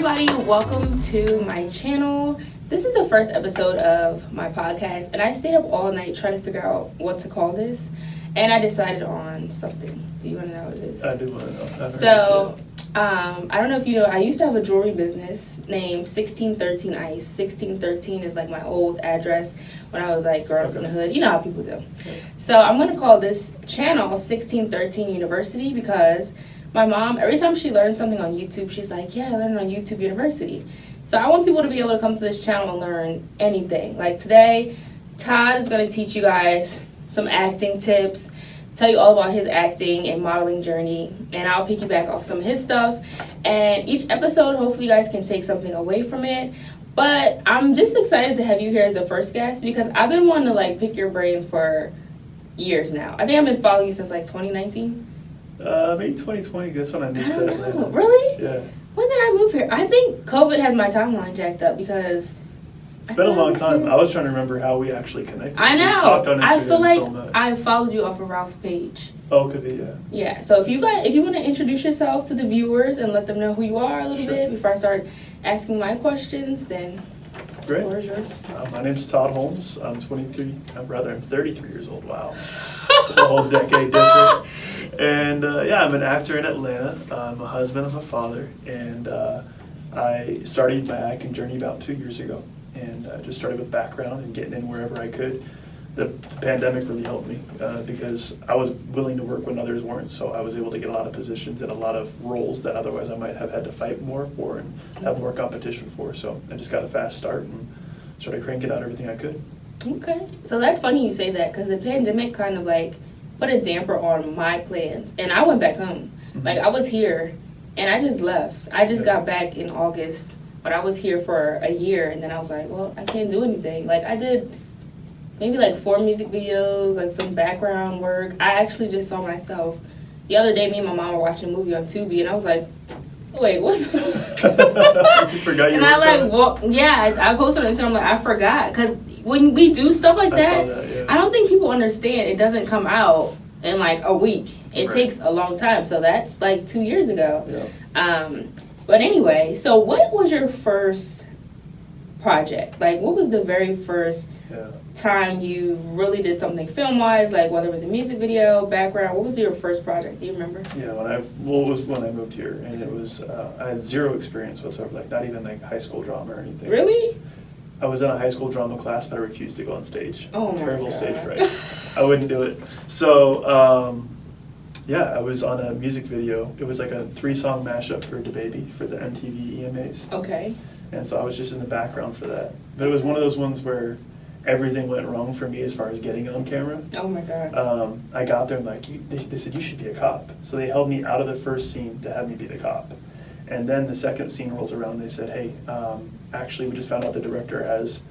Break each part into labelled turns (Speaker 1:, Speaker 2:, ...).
Speaker 1: everybody, welcome to my channel. This is the first episode of my podcast, and I stayed up all night trying to figure out what to call this, and I decided on something. Do you want to know what it is?
Speaker 2: I do want to know.
Speaker 1: I don't know if you know, I used to have a jewelry business named 1613 Ice. 1613 is like my old address when I was like growing up in the hood. You know how people do.
Speaker 2: Okay.
Speaker 1: So I'm going to call this channel 1613 University because my mom, every time she learns something on YouTube, she's like, yeah, I learned on YouTube University. So I want people to be able to come to this channel and learn anything. Like today, Todd is going to teach you guys some acting tips, tell you all about his acting and modeling journey, and I'll piggyback off some of his stuff. And each episode, hopefully you guys can take something away from it. But I'm just excited to have you here as the first guest because I've been wanting to like pick your brain for years now. I think I've been following you since like 2019.
Speaker 2: Maybe 2020, that's when I moved to Atlanta.
Speaker 1: Really?
Speaker 2: Yeah.
Speaker 1: When did I move here? I think COVID has my timeline jacked up because
Speaker 2: It's been a long time. I was trying to remember how we actually connected.
Speaker 1: I know.
Speaker 2: We talked on Instagram
Speaker 1: I feel like
Speaker 2: so much.
Speaker 1: I followed you off of Ralph's page.
Speaker 2: Oh, could be, yeah.
Speaker 1: Yeah. So if you want to introduce yourself to the viewers and let them know who you are a little bit before I start asking my questions, then
Speaker 2: Great.
Speaker 1: the floor is yours.
Speaker 2: My name's Toddy Holmes. I'm 33 years old. Wow. It's a whole decade different. And I'm an actor in Atlanta. I'm a husband, I'm a father, and I started my acting journey about 2 years ago. And I just started with background and getting in wherever I could. The pandemic really helped me because I was willing to work when others weren't, so I was able to get a lot of positions and a lot of roles that otherwise I might have had to fight more for and have more competition for. So I just got a fast start and started cranking out everything I could.
Speaker 1: Okay. So that's funny you say that because the pandemic kind of like put a damper on my plans, and I went back home.
Speaker 2: Mm-hmm.
Speaker 1: Like I was here, and I just left. I just got back in August, but I was here for a year, and then I was like, well, I can't do anything. Like I did maybe like 4 music videos, like some background work. I actually just saw myself the other day. Me and my mom were watching a movie on Tubi, and I was like, wait, what the
Speaker 2: You forgot you
Speaker 1: and I like I posted on Instagram, like I forgot, because when we do stuff like that, I don't think people understand it doesn't come out in like a week. It takes a long time. So that's like 2 years ago.
Speaker 2: Yeah.
Speaker 1: But anyway, so what was your first project? Like what was the very first time you really did something film-wise, like whether it was a music video, background? What was your first project? Do you remember?
Speaker 2: Yeah, it was when I moved here, and it was I had zero experience whatsoever, like not even like high school drama or anything.
Speaker 1: Really?
Speaker 2: I was in a high school drama class, but I refused to go on stage.
Speaker 1: Oh,
Speaker 2: terrible
Speaker 1: my God.
Speaker 2: Stage fright. I wouldn't do it. So I was on a music video. It was like a 3-song mashup for DaBaby for the MTV EMAs.
Speaker 1: Okay.
Speaker 2: And so I was just in the background for that. But it was one of those ones where everything went wrong for me as far as getting on camera.
Speaker 1: Oh my God.
Speaker 2: I got there and like they said you should be a cop. So they held me out of the first scene to have me be the cop. And then the second scene rolls around and they said, hey, actually we just found out the director has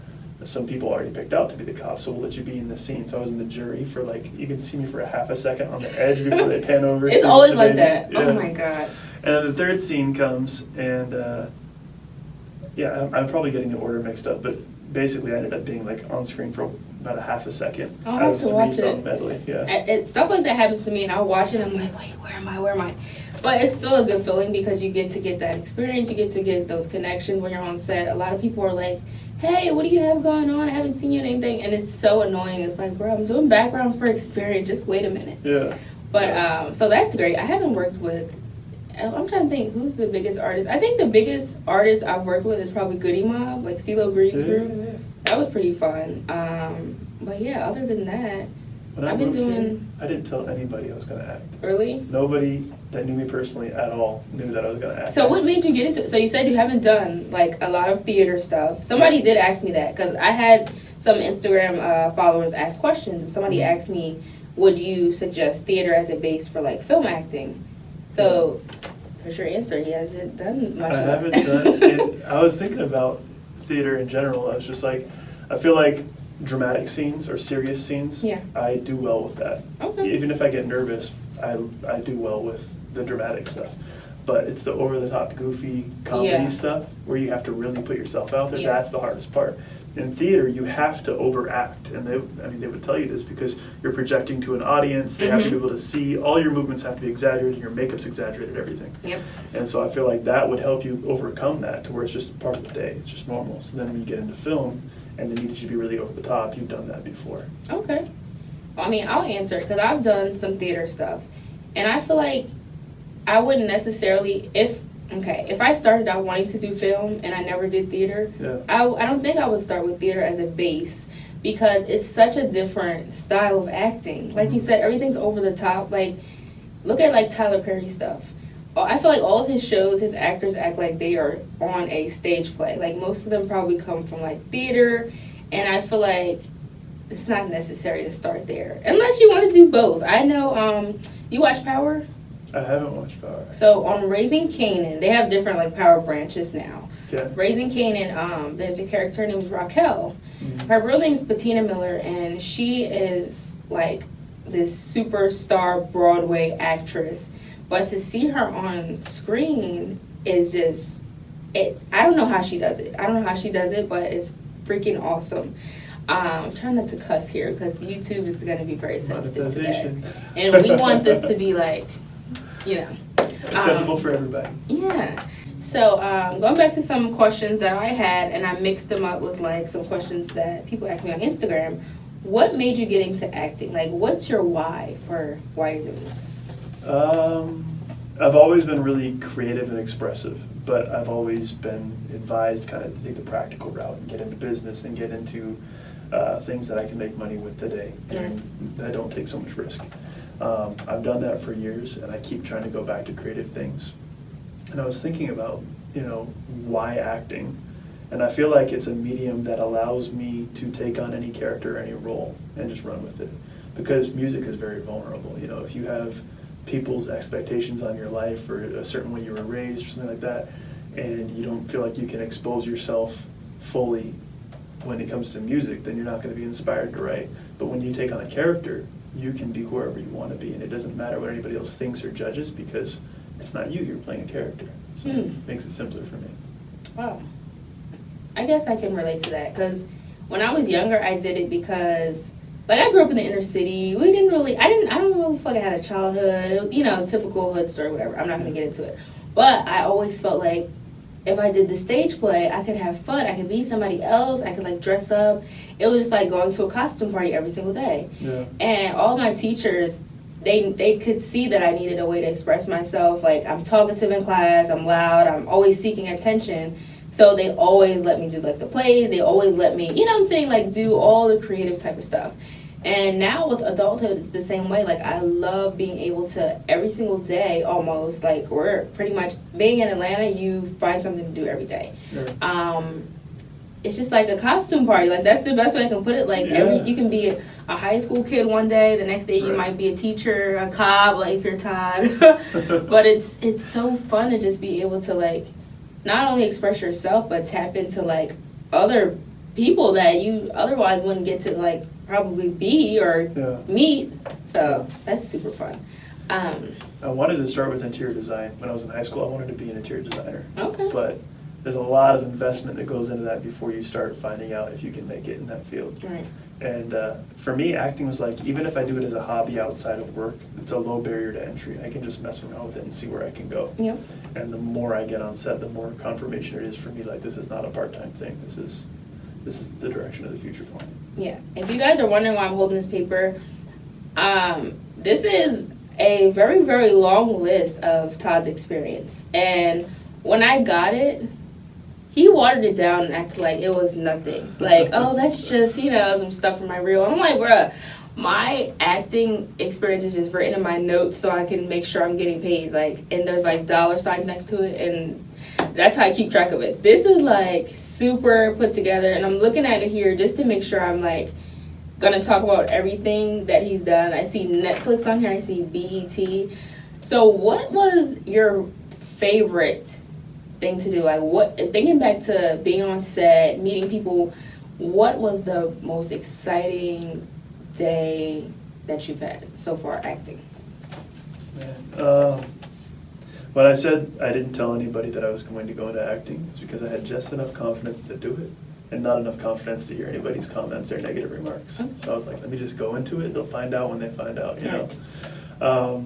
Speaker 2: some people already picked out to be the cop, so we'll let you be in the scene. So I was in the jury for like, you can see me for a half a second on the edge before they pan over.
Speaker 1: It's always like that. Yeah. Oh my God.
Speaker 2: And then the third scene comes and I'm probably getting the order mixed up, but basically I ended up being like on screen for about a half a second.
Speaker 1: I'll have to watch it.
Speaker 2: Medley. Yeah.
Speaker 1: Stuff like that happens to me, and I'll watch it. I'm like, wait, where am I? But it's still a good feeling because you get to get that experience. You get to get those connections when you're on set. A lot of people are like, hey, what do you have going on? I haven't seen you in anything. And it's so annoying. It's like, bro, I'm doing background for experience. Just wait a minute.
Speaker 2: Yeah.
Speaker 1: But so that's great. I haven't worked with, I'm trying to think, who's the biggest artist? I think the biggest artist I've worked with is probably Goody Mob, like CeeLo Green's group. Yeah. That was pretty fun. But yeah, other than that,
Speaker 2: When I moved here, I didn't tell anybody I was going to act.
Speaker 1: Really?
Speaker 2: Nobody that knew me personally at all knew that I was going to act.
Speaker 1: So what made you get into it? So you said you haven't done like a lot of theater stuff. Somebody did ask me that because I had some Instagram followers ask questions, and somebody asked me, would you suggest theater as a base for like film acting? So there's your answer. He hasn't done much of that.
Speaker 2: I haven't done it. I was thinking about theater in general. I was just like, I feel like dramatic scenes or serious scenes, I do well with that.
Speaker 1: Okay.
Speaker 2: Even if I get nervous, I do well with the dramatic stuff. but it's the over-the-top, goofy comedy
Speaker 1: Yeah.
Speaker 2: stuff where you have to really put yourself out there.
Speaker 1: Yeah.
Speaker 2: That's the hardest part. In theater, you have to overact, and they would tell you this because you're projecting to an audience. They have to be able to see all your movements have to be exaggerated, your makeup's exaggerated, everything.
Speaker 1: Yep.
Speaker 2: And so I feel like that would help you overcome that to where it's just part of the day. It's just normal. So then when you get into film and the need to be really over the top, you've done that before.
Speaker 1: Okay. I mean, I'll answer it because I've done some theater stuff, and I feel like I wouldn't necessarily if I started out wanting to do film and I never did theater,
Speaker 2: Yeah.
Speaker 1: I don't think I would start with theater as a base because it's such a different style of acting. Like you said, everything's over the top. Like, look at like Tyler Perry stuff. I feel like all of his shows, his actors act like they are on a stage play. Like most of them probably come from like theater, and I feel like it's not necessary to start there unless you want to do both. I know you watch Power?
Speaker 2: I haven't watched Power.
Speaker 1: So on Raising Kanan, they have different like power branches now.
Speaker 2: Okay.
Speaker 1: Raising Kanan, there's a character named Raquel.
Speaker 2: Mhm.
Speaker 1: Her real name is Bettina Miller, and she is like this superstar Broadway actress. But to see her on screen is just, I don't know how she does it. But it's freaking awesome. I'm trying not to cuss here because YouTube is going to be very sensitive today.
Speaker 2: Monetization.
Speaker 1: And we want this to be like,
Speaker 2: Acceptable for everybody.
Speaker 1: Yeah. So going back to some questions that I had, and I mixed them up with like some questions that people asked me on Instagram. What made you get into acting? Like, what's your why for why you're doing this?
Speaker 2: I've always been really creative and expressive, but I've always been advised kind of to take the practical route and get into business and get into things that I can make money with today and that don't take so much risk. I've done that for years, and I keep trying to go back to creative things. And I was thinking about, why acting? And I feel like it's a medium that allows me to take on any character, any role, and just run with it. Because music is very vulnerable. If you have people's expectations on your life or a certain way you were raised or something like that, and you don't feel like you can expose yourself fully when it comes to music, then you're not going to be inspired to write. But when you take on a character, you can be whoever you want to be, and it doesn't matter what anybody else thinks or judges because it's not you're playing a character. So it makes it simpler for me.
Speaker 1: Wow. I guess I can relate to that because when I was younger, I did it because, like, I grew up in the inner city. I don't really feel like I had a childhood. It was, typical hood story, whatever. I'm not going to get into it. But I always felt like if I did the stage play, I could have fun. I could be somebody else. I could, like, dress up. It was just like going to a costume party every single day.
Speaker 2: Yeah.
Speaker 1: And all my teachers, they could see that I needed a way to express myself. Like, I'm talkative in class. I'm loud. I'm always seeking attention. So they always let me do, like, the plays. They always let me, like, do all the creative type of stuff. And now with adulthood, it's the same way. Like, I love being able to, every single day almost, like, we're pretty much, being in Atlanta, you find something to do every day.
Speaker 2: Yeah.
Speaker 1: It's just like a costume party. Like, that's the best way I can put it. Like, you can be a high school kid one day, the next day you might be a teacher, a cop, like, if you're Todd. But it's so fun to just be able to, like, not only express yourself, but tap into, like, other people that you otherwise wouldn't get to, like, probably be or meet. So that's super fun.
Speaker 2: I wanted to start with interior design. When I was in high school, I wanted to be an interior designer.
Speaker 1: Okay.
Speaker 2: But there's a lot of investment that goes into that before you start finding out if you can make it in that field.
Speaker 1: Right.
Speaker 2: And for me, acting was like, even if I do it as a hobby outside of work, it's a low barrier to entry. I can just mess around with it and see where I can go.
Speaker 1: Yep.
Speaker 2: And the more I get on set, the more confirmation it is for me, like, this is not a part-time thing. This is the direction of the future for me.
Speaker 1: Yeah. If you guys are wondering why I'm holding this paper, this is a very, very long list of Todd's experience. And when I got it, he watered it down and acted like it was nothing. Like, oh, that's just, some stuff from my reel. And I'm like, bruh, my acting experience is just written in my notes so I can make sure I'm getting paid. Like, and there's, like, dollar signs next to it, and that's how I keep track of it. This is, like, super put together, and I'm looking at it here just to make sure I'm, like, gonna talk about everything that he's done. I see Netflix on here. I see BET. So what was your favorite thing to do? Like, thinking back to being on set, meeting people, what was the most exciting day that you've had so far acting?
Speaker 2: Man. When I said I didn't tell anybody that I was going to go into acting, it's because I had just enough confidence to do it and not enough confidence to hear anybody's comments or negative remarks.
Speaker 1: Okay.
Speaker 2: So I was like, let me just go into it. They'll find out when they find out, you know.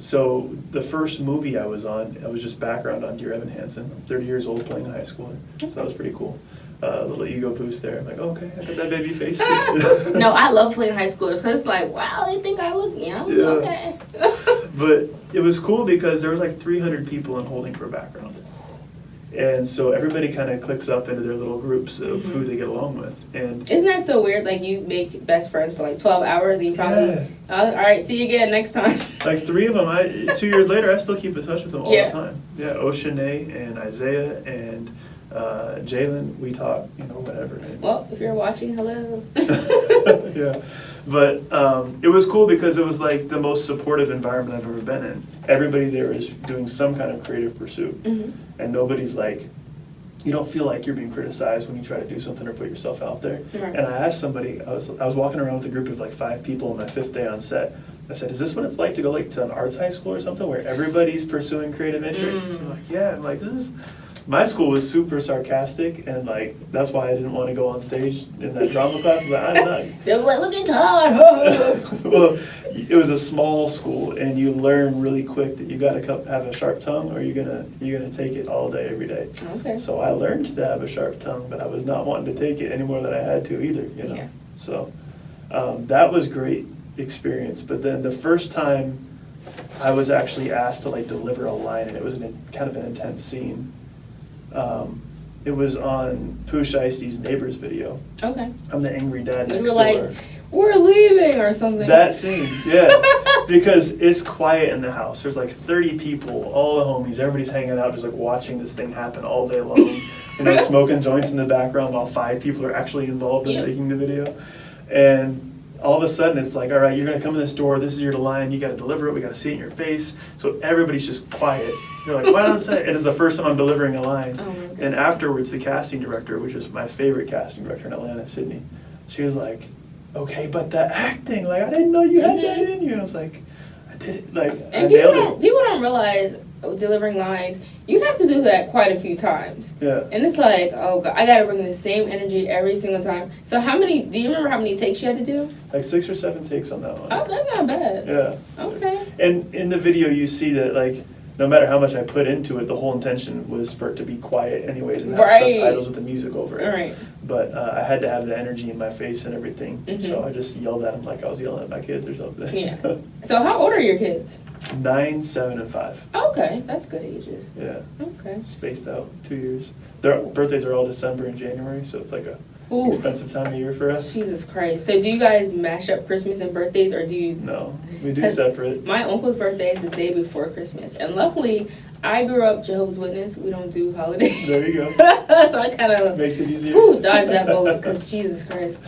Speaker 2: So the first movie I was on, I was just background on Dear Evan Hansen. I'm 30 years old playing a high schooler, so that was pretty cool. A little ego boost there. I'm like, okay, I got that baby face.
Speaker 1: No, I love playing high schoolers because it's like, wow, they think I look young.
Speaker 2: Yeah.
Speaker 1: Okay.
Speaker 2: But it was cool because there was like 300 people in holding for a background. And so everybody kind of clicks up into their little groups of who they get along with. And
Speaker 1: isn't that so weird? Like, you make best friends for like 12 hours and you probably, all right, see you again next time.
Speaker 2: Like 3 of them, 2 years later, I still keep in touch with them all
Speaker 1: Yeah.
Speaker 2: the time. Yeah, Oshanae and Isaiah and Jalen, we talk, you know, whatever.
Speaker 1: Well, if you're watching, hello.
Speaker 2: Yeah, but it was cool because it was like the most supportive environment I've ever been in. Everybody there is doing some kind of creative pursuit, and nobody's like, you don't feel like you're being criticized when you try to do something or put yourself out there.
Speaker 1: Right.
Speaker 2: And I asked somebody, I was walking around with a group of like 5 people on my 5th day on set. I said, is this what it's like to go like to an arts high school or something where everybody's pursuing creative interests? I'm like, yeah. I'm like, this is. My school was super sarcastic, and like that's why I didn't want to go on stage in that drama class. I was like, I'm not.
Speaker 1: They were like, look at Todd.
Speaker 2: Well, it was a small school, and you learn really quick that you got to have a sharp tongue, or you're gonna take it all day, every day.
Speaker 1: Okay.
Speaker 2: So I learned to have a sharp tongue, but I was not wanting to take it any more than I had to either. You know.
Speaker 1: Yeah.
Speaker 2: So that was great experience. But then the first time I was actually asked to like deliver a line, and it was kind of an intense scene. It was on Pooh Shiesty's Neighbors video.
Speaker 1: Okay.
Speaker 2: I'm the angry dad next
Speaker 1: You were
Speaker 2: door.
Speaker 1: like, we're leaving or something.
Speaker 2: That scene, yeah. Because it's quiet in the house. There's like 30 people, all the homies, everybody's hanging out just like watching this thing happen all day long. You know, smoking joints in the background while 5 people are actually involved in making the video. And all of a sudden it's like, all right, you're gonna come in this door, this is your line, you gotta deliver it, we gotta see it in your face. So everybody's just quiet. You're like, why don't I say it? And it's the first time I'm delivering a line.
Speaker 1: Oh my God.
Speaker 2: And afterwards, the casting director, which is my favorite casting director in Atlanta, Sydney, she was like, okay, but the acting, like, I didn't know you had that in you. And I was like, I did it, like, I nailed it.
Speaker 1: People don't realize delivering lines, you have to do that quite a few times.
Speaker 2: Yeah.
Speaker 1: And it's like, oh God, I gotta bring the same energy every single time. So do you remember how many takes you had to do?
Speaker 2: Like 6 or 7 takes on that one.
Speaker 1: Oh, that's not bad.
Speaker 2: Yeah.
Speaker 1: Okay.
Speaker 2: And in the video, you see that, like, no matter how much I put into it, the whole intention was for it to be quiet anyways and have subtitles with the music over it.
Speaker 1: All right.
Speaker 2: But I had to have the energy in my face and everything. So I just yelled at them like I was yelling at my kids or something.
Speaker 1: Yeah. So how old are your kids?
Speaker 2: 9, 7, and 5.
Speaker 1: Okay, that's good ages.
Speaker 2: Yeah.
Speaker 1: Okay.
Speaker 2: Spaced out 2 years. Their birthdays are all December and January, so it's like a expensive time of year for us.
Speaker 1: Jesus Christ. So do you guys mash up Christmas and birthdays, or do you?
Speaker 2: No, we do separate.
Speaker 1: My uncle's birthday is the day before Christmas. And luckily, I grew up Jehovah's Witness. We don't do holidays.
Speaker 2: There you go.
Speaker 1: So I kind of
Speaker 2: makes it easier.
Speaker 1: Dodge that bullet, because Jesus Christ.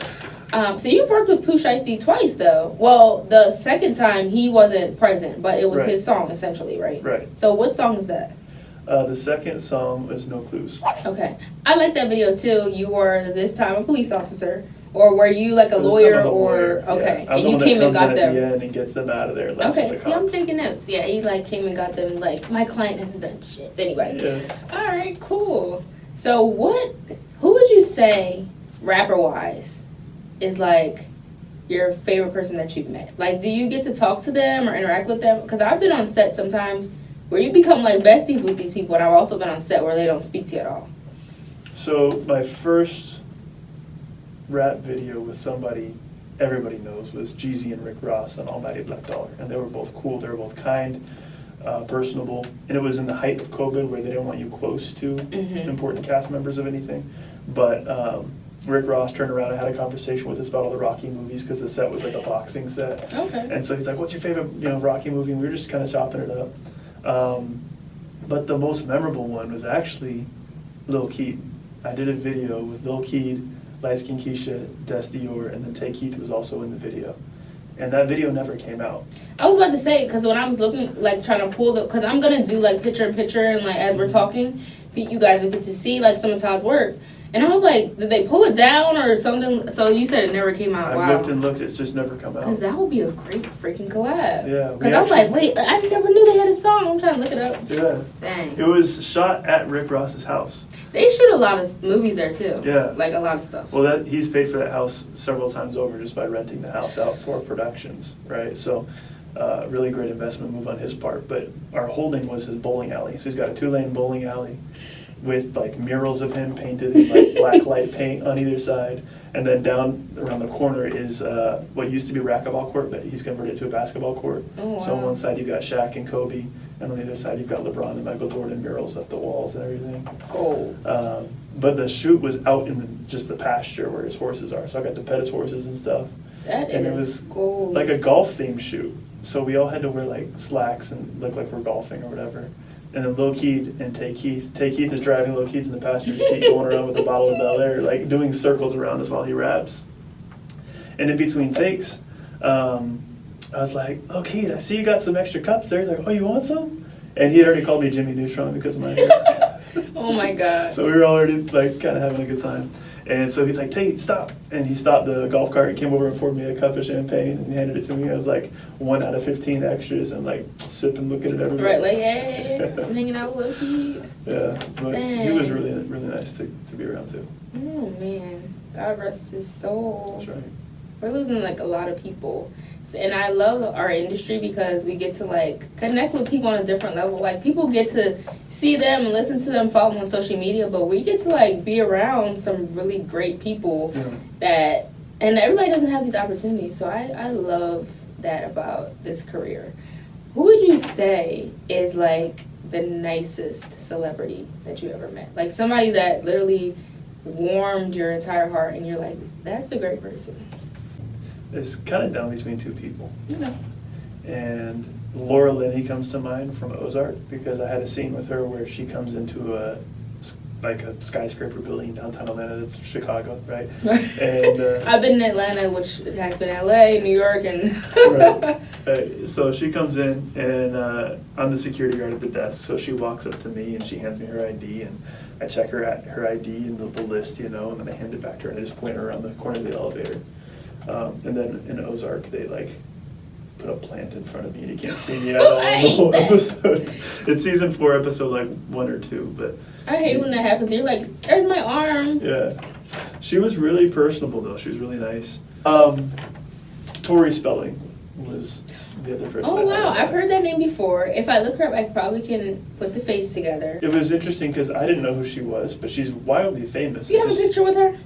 Speaker 1: So you've worked with Pooh Shiesty twice, though. Well, the second time he wasn't present, but it was his song, essentially, right?
Speaker 2: Right.
Speaker 1: So what song is that?
Speaker 2: The second song was No Clues.
Speaker 1: Okay. I like that video, too. You were, this time, a police officer. Or were you, like, a lawyer, or... Okay.
Speaker 2: Yeah. I'm
Speaker 1: And
Speaker 2: the
Speaker 1: you
Speaker 2: one
Speaker 1: came
Speaker 2: that
Speaker 1: and
Speaker 2: comes
Speaker 1: got
Speaker 2: in
Speaker 1: them.
Speaker 2: at the end and gets them out of there. And laughs
Speaker 1: Okay,
Speaker 2: at the
Speaker 1: see, I'm
Speaker 2: cops.
Speaker 1: taking notes. Yeah, he, like, came and got them, like, my client hasn't done shit. Anyway.
Speaker 2: Yeah.
Speaker 1: All right, cool. So who would you say, rapper-wise, is, like, your favorite person that you've met? Like, do you get to talk to them or interact with them? Because I've been on set sometimes where you become, like, besties with these people, and I've also been on set where they don't speak to you at all.
Speaker 2: So my first rap video with somebody everybody knows was Jeezy and Rick Ross on Almighty Black Dollar. And they were both cool, they were both kind, personable. And it was in the height of COVID where they didn't want you close to important cast members of anything. But Rick Ross turned around and had a conversation with us about all the Rocky movies because the set was like a boxing set.
Speaker 1: Okay.
Speaker 2: And so he's like, what's your favorite Rocky movie? And we were just kind of chopping it up. But the most memorable one was actually Lil Keed. I did a video with Lil Keed, Light Skin Keisha, Des Dior, and then Tay Keith was also in the video. And that video never came out.
Speaker 1: I was about to say, because when I was looking, like, trying to pull because I'm going to do, like, picture-in-picture, and, like, as we're talking, you guys will get to see, like, some of Todd's work. And I was like, did they pull it down or something? So you said it never came out.
Speaker 2: I looked and looked, it's just never come out.
Speaker 1: Because that would be a great freaking collab.
Speaker 2: Yeah.
Speaker 1: Because I was like, wait, I never knew they had a song? I'm trying to look it up.
Speaker 2: Yeah.
Speaker 1: Dang.
Speaker 2: It was shot at Rick Ross's house.
Speaker 1: They shoot a lot of movies there too.
Speaker 2: Yeah.
Speaker 1: Like a lot of stuff.
Speaker 2: Well, he's paid for that house several times over just by renting the house out for productions, right? So, really great investment move on his part. But our holding was his bowling alley. So he's got a 2-lane bowling alley with like murals of him painted in like black light paint on either side. And then down around the corner is what used to be racquetball court, but he's converted to a basketball court.
Speaker 1: Oh, wow.
Speaker 2: So on one side you've got Shaq and Kobe, and on the other side you've got LeBron and Michael Jordan murals up the walls and everything.
Speaker 1: Goals.
Speaker 2: But the shoot was out in just the pasture where his horses are, so I got to pet his horses and stuff.
Speaker 1: That
Speaker 2: And it
Speaker 1: is
Speaker 2: was
Speaker 1: goals.
Speaker 2: like a golf themed shoot, so we all had to wear like slacks and look like we're golfing or whatever. And then Lil Keed and Tay Keith is driving, Lil Keith's in the passenger seat going around with a bottle of Bel Air, like doing circles around us while he raps. And in between takes, I was like, "Oh, Keed, I see you got some extra cups there." He's like, "Oh, you want some?" And he had already called me Jimmy Neutron because of my hair.
Speaker 1: Oh my God.
Speaker 2: So we were already like kind of having a good time. And so he's like, "Tate, stop." And he stopped the golf cart and came over and poured me a cup of champagne and handed it to me. I was like 1 out of 15 extras and like sipping, looking at everybody.
Speaker 1: Right, like, hey, I'm hanging out with Lil Keed.
Speaker 2: Yeah, but he was really, really nice to be around too.
Speaker 1: Oh man, God rest his soul.
Speaker 2: That's right.
Speaker 1: We're losing like a lot of people. And I love our industry because we get to like connect with people on a different level. Like people get to see them and listen to them, follow them on social media, but we get to like be around some really great people that, and everybody doesn't have these opportunities. So I love that about this career. Who would you say is like the nicest celebrity that you ever met? Like somebody that literally warmed your entire heart and you're like, that's a great person.
Speaker 2: It's kind of down between two people.
Speaker 1: Okay.
Speaker 2: And Laura Linney comes to mind from Ozark because I had a scene with her where she comes into a skyscraper building in downtown Atlanta. That's Chicago, right? And
Speaker 1: I've been in Atlanta, which has been LA, New York, and
Speaker 2: right. So she comes in, and I'm the security guard at the desk. So she walks up to me and she hands me her ID, and I check her ID and the list, and then I hand it back to her and I just point her around the corner of the elevator. And then in Ozark, they like put a plant in front of me and you can't see me at all in the whole episode. It's season 4, episode like 1 or 2, but
Speaker 1: I hate when that happens. You're like, there's my arm.
Speaker 2: yeah. She was really personable though. She was really nice. Tori Spelling was the other person.
Speaker 1: Oh wow, I've heard that name before. If I look her up, I probably can put the face together.
Speaker 2: It was interesting because I didn't know who she was, but she's wildly famous.
Speaker 1: Do you have a picture with her?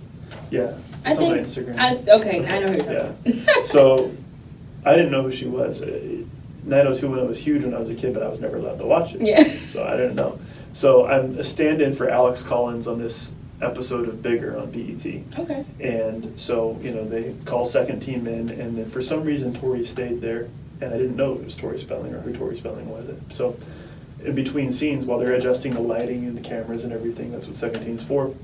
Speaker 2: Yeah.
Speaker 1: I
Speaker 2: It's on my
Speaker 1: think.
Speaker 2: Instagram.
Speaker 1: Okay, I know who you're talking about.
Speaker 2: So I didn't know who she was. 90210 was huge when I was a kid, but I was never allowed to watch it.
Speaker 1: Yeah.
Speaker 2: So I didn't know. So I'm a stand-in for Alex Collins on this episode of Bigger on BET.
Speaker 1: Okay.
Speaker 2: And so, they call second team in, and then for some reason Tori stayed there, and I didn't know it was Tori Spelling or who Tori Spelling was. So in between scenes, while they're adjusting the lighting and the cameras and everything, that's what second team's for,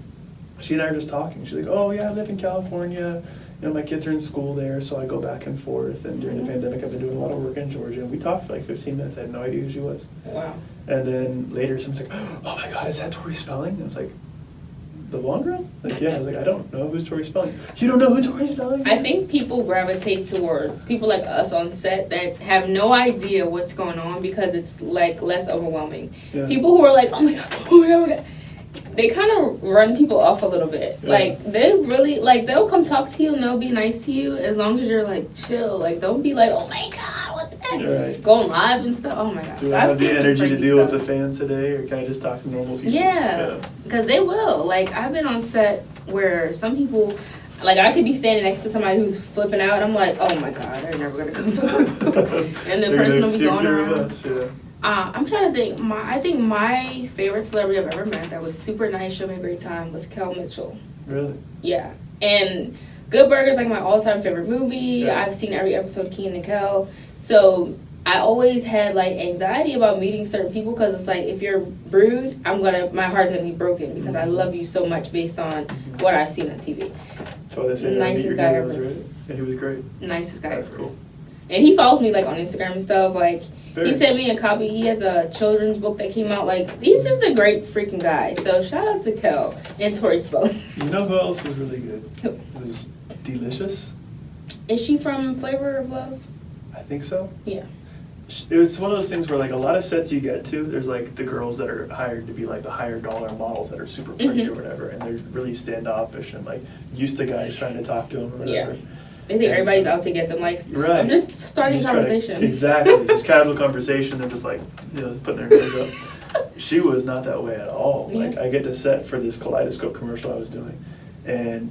Speaker 2: she and I are just talking. She's like, "Oh yeah, I live in California. My kids are in school there, so I go back and forth. And during the pandemic, I've been doing a lot of work in Georgia." And we talked for like 15 minutes. I had no idea who she was.
Speaker 1: Wow.
Speaker 2: And then later, someone's like, "Oh my God, is that Tori Spelling?" And I was like, "The blonde girl?" Like, yeah. I was like, "I don't know who's Tori Spelling." "You don't know who Tori Spelling is?"
Speaker 1: I think people gravitate towards people like us on set that have no idea what's going on because it's like less overwhelming.
Speaker 2: Yeah.
Speaker 1: People who are like, "Oh my God, oh my God, oh my God." They kind of run people off a little bit.
Speaker 2: Yeah.
Speaker 1: Like, they really, like, they'll come talk to you and they'll be nice to you as long as you're, like, chill. Like, don't be like, "Oh my God, what the heck?"
Speaker 2: Right.
Speaker 1: Going live and stuff. Oh my God.
Speaker 2: Do I have the energy to deal with the fans today, or can I just talk to normal people?
Speaker 1: Yeah, because they will. Like, I've been on set where some people, like, I could be standing next to somebody who's flipping out. I'm like, "Oh my God, they're never going to come talk." And the person will be going around.
Speaker 2: Us, yeah.
Speaker 1: I'm trying to think. I think my favorite celebrity I've ever met that was super nice, showed me a great time, was Kel Mitchell.
Speaker 2: Really?
Speaker 1: Yeah. And Good Burger is like my all-time favorite movie.
Speaker 2: Yeah.
Speaker 1: I've seen every episode of Keed and Kel. So I always had like anxiety about meeting certain people because it's like, if you're rude, my heart's gonna be broken because I love you so much based on what I've seen on TV.
Speaker 2: So they say
Speaker 1: Nicest guy ever.
Speaker 2: right? Yeah, he was great.
Speaker 1: Nicest guy
Speaker 2: That's
Speaker 1: ever.
Speaker 2: cool.
Speaker 1: And he follows me like on Instagram and stuff. Like,
Speaker 2: Very.
Speaker 1: he sent me a copy. He has a children's book that came out. Like, he's just a great freaking guy. So shout out to Kel and Tori Spelling.
Speaker 2: You know who else was really good?
Speaker 1: Who?
Speaker 2: It was Delicious.
Speaker 1: Is she from Flavor of Love?
Speaker 2: I think so.
Speaker 1: Yeah.
Speaker 2: it was one of those things where like a lot of sets you get to, there's like the girls that are hired to be like the higher dollar models that are super pretty or whatever, and they're really standoffish and like used to guys trying to talk to them or whatever.
Speaker 1: Yeah. They think everybody's out to get them. Like,
Speaker 2: right.
Speaker 1: I'm just starting a conversation.
Speaker 2: Exactly. Just casual conversation. They're just like, putting their nose up. She was not that way at all.
Speaker 1: Yeah.
Speaker 2: Like, I get to set for this Kaleidoscope commercial I was doing. And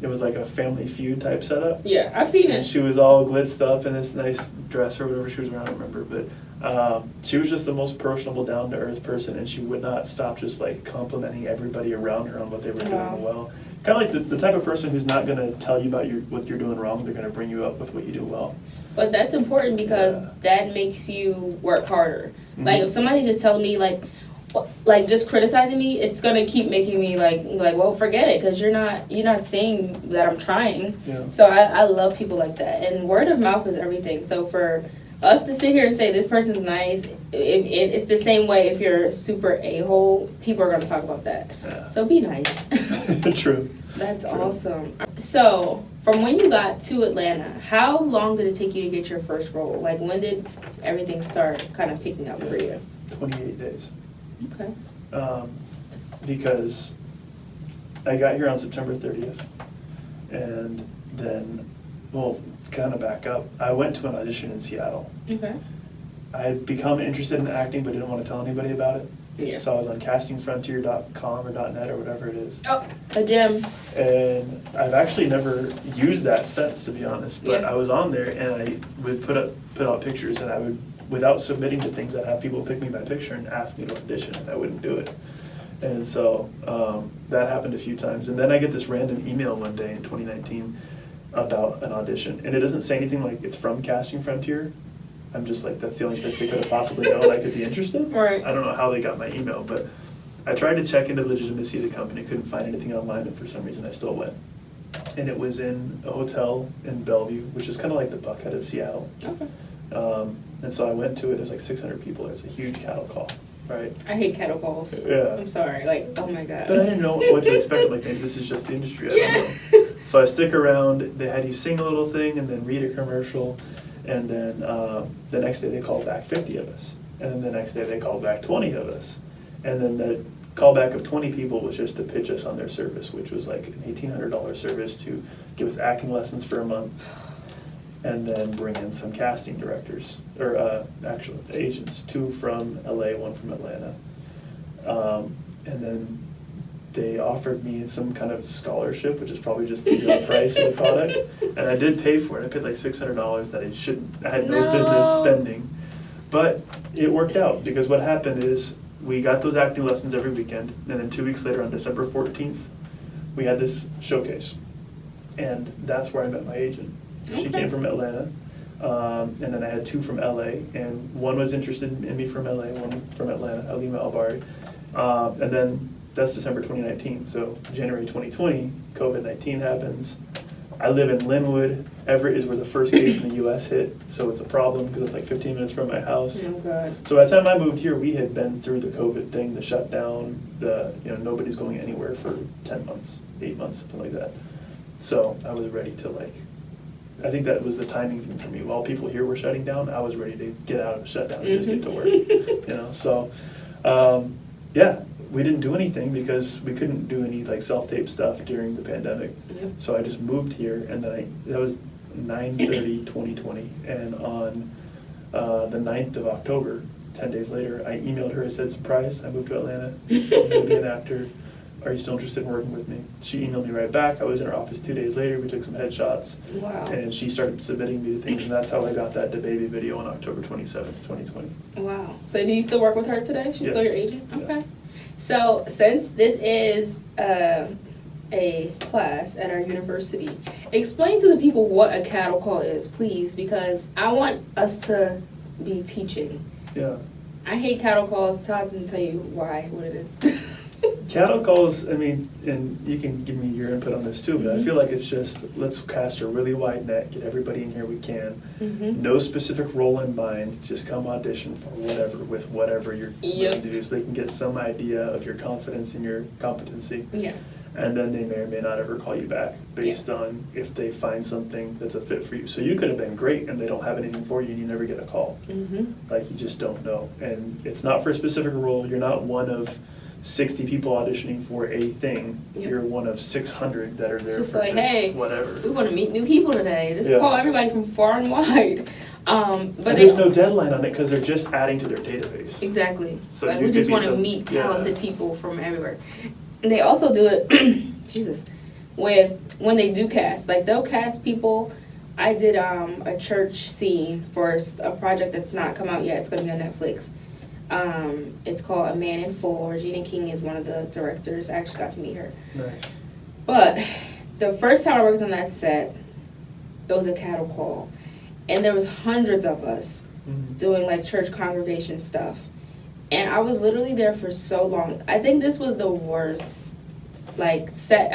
Speaker 2: it was like a Family Feud type setup.
Speaker 1: Yeah, I've seen it.
Speaker 2: And she was all glitzed up in this nice dress or whatever she was wearing, I don't remember. But she was just the most personable, down-to-earth person, and she would not stop just like complimenting everybody around her on what they were doing well. Kind of like the type of person who's not going to tell you about what you're doing wrong. They're going to bring you up with what you do well.
Speaker 1: But that's important because that makes you work harder. Mm-hmm. Like if somebody's just telling me like just criticizing me, it's gonna keep making me like well, forget it, because you're not saying that I'm trying.
Speaker 2: Yeah.
Speaker 1: So I love people like that, and word of mouth is everything. So for us to sit here and say this person's nice, it's the same way if you're super a-hole, people are gonna talk about that. Yeah. So be nice.
Speaker 2: True.
Speaker 1: That's awesome. So from when you got to Atlanta, how long did it take you to get your first role? Like when did everything start kind of picking up for you?
Speaker 2: 28 days.
Speaker 1: Okay.
Speaker 2: Because I got here on September 30th, and then, well, kind of back up, I went to an audition in Seattle.
Speaker 1: Okay.
Speaker 2: I had become interested in acting, but didn't want to tell anybody about it.
Speaker 1: Yeah.
Speaker 2: So I was on castingfrontier.com or .net or whatever it is.
Speaker 1: Oh, a gem.
Speaker 2: And I've actually never used that since, to be honest. But I was on there, and I would put out pictures, and I would, without submitting to things, I'd have people pick me by picture and ask me to audition, and I wouldn't do it. And so that happened a few times. And then I get this random email one day in 2019 about an audition. And it doesn't say anything like it's from Casting Frontier. I'm just like, that's the only place they could have possibly known I could be interested.
Speaker 1: Right.
Speaker 2: I don't know how they got my email, but I tried to check into the legitimacy of the company, couldn't find anything online, and for some reason I still went. And it was in a hotel in Bellevue, which is kind of like the Buckhead of Seattle.
Speaker 1: Okay.
Speaker 2: And so I went to it. There's like 600 people. There's a huge cattle call, right?
Speaker 1: I hate cattle calls.
Speaker 2: Yeah.
Speaker 1: I'm sorry. Like, oh my God.
Speaker 2: But I didn't know what to expect. Like, maybe this is just the industry. I don't know. So I stick around. They had you sing a little thing and then read a commercial. And then the next day they called back 50 of us. And then the next day they called back 20 of us. And then the callback of 20 people was just to pitch us on their service, which was like an $1,800 service to give us acting lessons for a month. And then bring in some casting directors, or actual agents, 2 from LA, 1 from Atlanta. And then they offered me some kind of scholarship, which is probably just the real price of the product. And I did pay for it. I paid like $600 that I had no business spending. But it worked out, because what happened is we got those acting lessons every weekend, and then 2 weeks later on December 14th, we had this showcase. And that's where I met my agent. She came from Atlanta, and then I had 2 from LA, and one was interested in me from LA, one from Atlanta, Alima Albari. And then that's December 2019, so January 2020, COVID-19 happens. I live in Linwood. Everett is where the first case in the U.S. hit, so it's a problem because it's like 15 minutes from my house.
Speaker 1: Oh, God.
Speaker 2: So by the time I moved here, we had been through the COVID thing, the shutdown, nobody's going anywhere for 10 months, 8 months, something like that. So I was ready to I think that was the timing thing for me. While people here were shutting down, I was ready to get out of the shutdown and just get to work. So we didn't do anything because we couldn't do any self-tape stuff during the pandemic.
Speaker 1: Yep.
Speaker 2: So I just moved here, and then that was 9/30/2020, and on the 9th of October, 10 days later, I emailed her. I said, surprise, I moved to Atlanta. I'm going to be an actor. Are you still interested in working with me? She emailed me right back. I was in her office 2 days later. We took some headshots. Wow. And she started submitting me to things, and that's how I got that DaBaby video on October 27th, 2020.
Speaker 1: Wow. So do you still work with her today? She's still your agent? Okay.
Speaker 2: Yeah.
Speaker 1: So since this is a class at our university, explain to the people what a cattle call is, please, because I want us to be teaching.
Speaker 2: Yeah.
Speaker 1: I hate cattle calls. Todd didn't tell you what it is.
Speaker 2: Cattle calls, and you can give me your input on this too, but I feel like it's just, let's cast a really wide net, get everybody in here we can. Mm-hmm. No specific role in mind, just come audition for whatever, with whatever you're willing to do, so they can get some idea of your confidence and your competency.
Speaker 1: Yeah.
Speaker 2: and then they may or may not ever call you back based on if they find something that's a fit for you. So you could have been great and they don't have anything for you and you never get a call. Like, you just don't know. And it's not for a specific role. You're not one of 60 people auditioning for a thing. You're one of 600 that are there
Speaker 1: just
Speaker 2: for
Speaker 1: like,
Speaker 2: just
Speaker 1: hey,
Speaker 2: whatever.
Speaker 1: We want to meet new people today. Just call everybody from far and wide. But
Speaker 2: there's no deadline on it because they're just adding to their database.
Speaker 1: Exactly.
Speaker 2: So
Speaker 1: like, we just want to meet talented people from everywhere. And they also do it, Jesus, with when they do cast. Like, they'll cast people. I did a church scene for a project that's not come out yet. It's going to be on Netflix. It's called A Man in Full. Regina King is one of the directors. I actually got to meet her.
Speaker 2: Nice.
Speaker 1: But the first time I worked on that set, it was a cattle call. And there was hundreds of us doing, like, church congregation stuff. And I was literally there for so long. I think this was the worst, like, set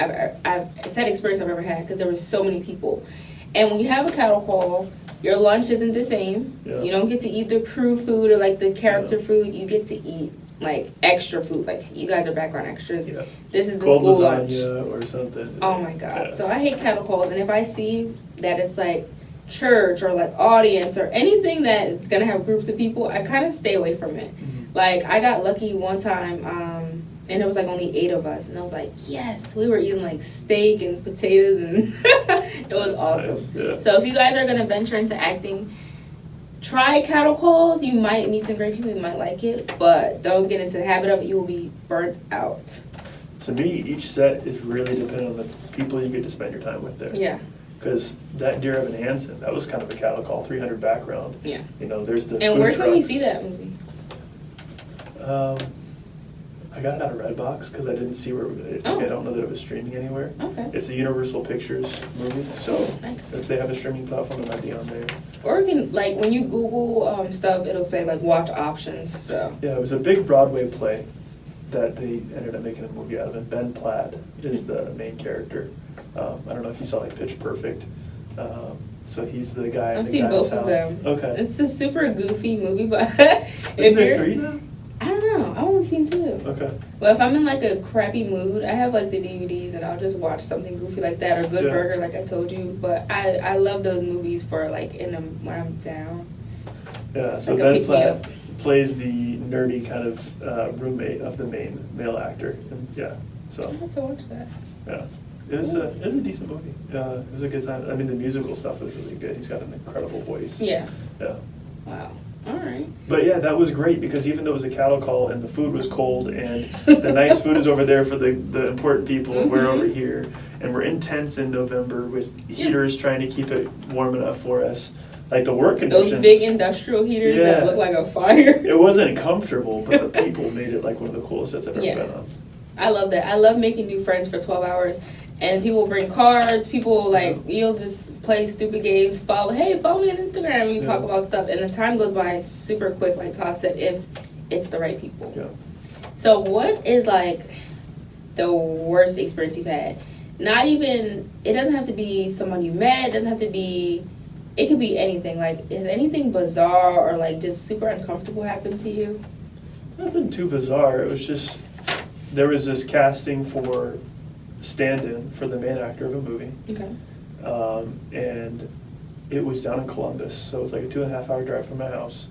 Speaker 1: experience I've ever had because there were so many people. And when you have a cattle call, your lunch isn't the same.
Speaker 2: Yeah.
Speaker 1: You don't get to eat the crew food or, like, the character food. You get to eat, like, extra food. Like, you guys are background extras.
Speaker 2: Yeah.
Speaker 1: This is the
Speaker 2: Cold
Speaker 1: school lunch.
Speaker 2: or something.
Speaker 1: Oh, my God.
Speaker 2: Yeah.
Speaker 1: So I hate cattle calls. And if I see that it's, like, church or, like, audience or anything that is going to have groups of people, I kind of stay away from it. Like, I got lucky one time, and it was, like, only 8 of us. And I was like, yes, we were eating, like, steak and potatoes, and it was awesome.
Speaker 2: Nice. Yeah.
Speaker 1: So if you guys are going to venture into acting, try cattle calls. You might meet some great people. You might like it. But don't get into the habit of it. You will be burnt out.
Speaker 2: To me, each set is really dependent on the people you get to spend your time with there.
Speaker 1: Yeah.
Speaker 2: Because that Dear Evan Hansen, that was kind of a cattle call, 300 background.
Speaker 1: Yeah.
Speaker 2: You know, there's the
Speaker 1: And
Speaker 2: food
Speaker 1: where can we
Speaker 2: trucks.
Speaker 1: see that movie?
Speaker 2: I got it out of Redbox because I didn't see where I don't know that it was streaming anywhere.
Speaker 1: Okay.
Speaker 2: It's a Universal Pictures movie, so
Speaker 1: Nice.
Speaker 2: if they have a streaming platform, it might be on there.
Speaker 1: Or you can, like, when you Google stuff, it'll say, like, watch options. So.
Speaker 2: Yeah, it was a big Broadway play that they ended up making a movie out of, and Ben Platt is the main character. I don't know if you saw, like, Pitch Perfect. So he's the guy in
Speaker 1: I've
Speaker 2: the
Speaker 1: seen
Speaker 2: guy's
Speaker 1: both of
Speaker 2: house.
Speaker 1: them.
Speaker 2: Okay.
Speaker 1: It's a super goofy movie, but
Speaker 2: Isn't there 3 now?
Speaker 1: I don't know. I've only seen 2.
Speaker 2: Okay.
Speaker 1: But if I'm in, like, a crappy mood, I have, like, the DVDs, and I'll just watch something goofy like that, or Good
Speaker 2: Yeah.
Speaker 1: Burger, like I told you. But I love those movies for, like, when I'm down.
Speaker 2: Yeah, so
Speaker 1: Like a
Speaker 2: Ben
Speaker 1: pick-me-up.
Speaker 2: Platt plays the nerdy kind of roommate of the main male actor. And yeah, so
Speaker 1: I'll have to watch that.
Speaker 2: yeah. It was a decent movie. It was a good time. I mean, the musical stuff was really good. He's got an incredible voice.
Speaker 1: Yeah.
Speaker 2: Yeah.
Speaker 1: Wow. All right.
Speaker 2: But yeah, that was great because even though it was a cattle call and the food was cold and the nice food is over there for the important people, we're over here and we're in tents in November with heaters trying to keep it warm enough for us. Like the work conditions.
Speaker 1: Those big industrial heaters that look like a fire.
Speaker 2: It wasn't comfortable, but the people made it like one of the coolest sets I've ever been on.
Speaker 1: I love that. I love making new friends for 12 hours. And people bring cards, people, like, you'll just play stupid games, follow me on Instagram, and you talk about stuff. And the time goes by super quick, like Todd said, if it's the right people.
Speaker 2: Yeah.
Speaker 1: So what is, like, the worst experience you've had? Not even, it doesn't have to be someone you met, it doesn't have to be, it could be anything. Like, is anything bizarre or, like, just super uncomfortable happened to you?
Speaker 2: Nothing too bizarre. It was just, there was this casting for stand-in for the main actor of a movie.
Speaker 1: Okay.
Speaker 2: And it was down in Columbus, so it was like a 2.5-hour drive from my house.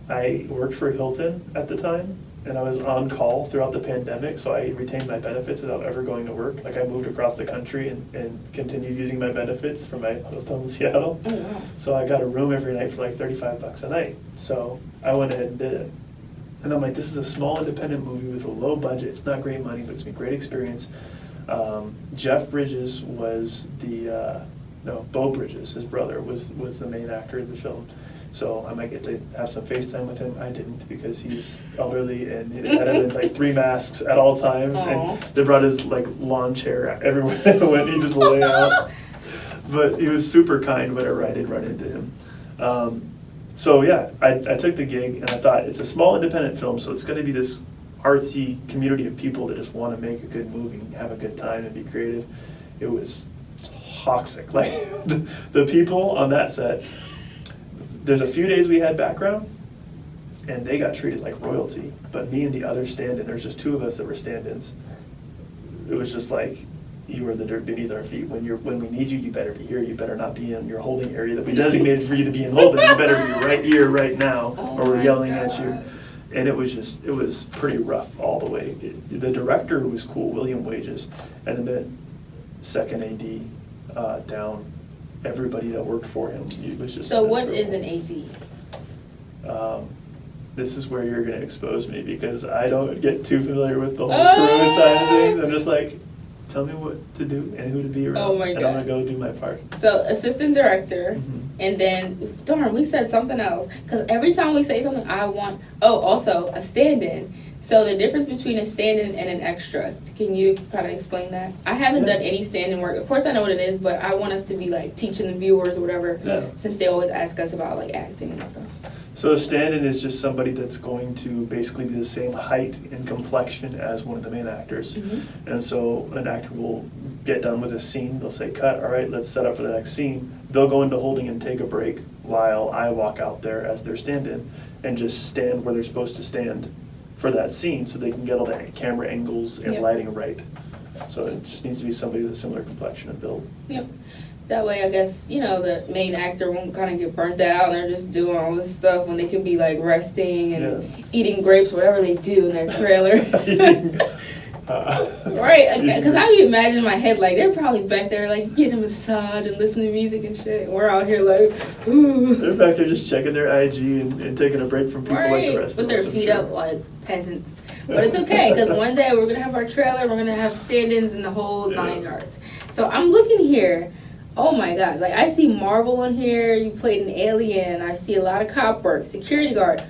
Speaker 2: I worked for Hilton at the time, and I was on call throughout the pandemic, so I retained my benefits without ever going to work. Like I moved across the country and continued using my benefits from my hotel in Seattle.
Speaker 1: Oh, wow.
Speaker 2: So I got a room every night for like $35 a night. So I went ahead and did it. And I'm like, this is a small independent movie with a low budget. It's not great money, but it's been a great experience. Jeff Bridges was Bo Bridges, his brother, was the main actor of the film. So I might get to have some FaceTime with him. I didn't because he's elderly and he had like 3 masks at all times.
Speaker 1: Aww.
Speaker 2: And they brought his like lawn chair everywhere I went. He just lay out. But he was super kind whenever I did run into him. So yeah, I took the gig and I thought it's a small independent film, so it's going to be this artsy community of people that just want to make a good movie and have a good time and be creative. It was toxic. Like the people on that set, there's a few days we had background and they got treated like royalty, but me and the other stand-in, there's just 2 of us that were stand-ins. it was just like, you are the dirt beneath our feet. When we need you, you better be here. You better not be in your holding area that we designated for you to be in holding. You better be right here, right now, or we're yelling at you. And it was pretty rough all the way. The director was cool, William Wages, and then the second AD down, everybody that worked for him, it was just.
Speaker 1: So what is an AD?
Speaker 2: This is where you're going to expose me, because I don't get too familiar with the whole crew side of things. I'm just like, tell me what to do and who to be around.
Speaker 1: Oh my God.
Speaker 2: And I'm going to go do my part.
Speaker 1: So assistant director,
Speaker 2: Mhm.
Speaker 1: and then, darn, we said something else. Because every time we say something, also a stand-in. So the difference between a stand-in and an extra, can you kind of explain that? I haven't done any stand-in work. Of course I know what it is, but I want us to be like teaching the viewers or whatever, since they always ask us about like acting and stuff.
Speaker 2: So a stand-in is just somebody that's going to basically be the same height and complexion as one of the main actors.
Speaker 1: Mm-hmm.
Speaker 2: And so an actor will get done with a scene, they'll say, cut, all right, let's set up for the next scene. They'll go into holding and take a break while I walk out there as their stand-in and just stand where they're supposed to stand for that scene, so they can get all the camera angles and lighting right. So it just needs to be somebody with a similar complexion and build.
Speaker 1: Yep. That way, I guess, the main actor won't kind of get burnt out and they're just doing all this stuff when they can be like resting and eating grapes, whatever they do in their trailer. Right, because I imagine in my head, like, they're probably back there, like, getting a massage and listening to music and shit. And we're out here, like, ooh.
Speaker 2: They're back there just checking their IG and taking a break from people like the rest of us.
Speaker 1: With their feet up like peasants. But it's okay, because one day we're going to have our trailer, we're going to have stand-ins in the whole 9 yards. So I'm looking here. Oh my gosh, like I see Marvel on here, you played an alien, I see a lot of cop work, security guard.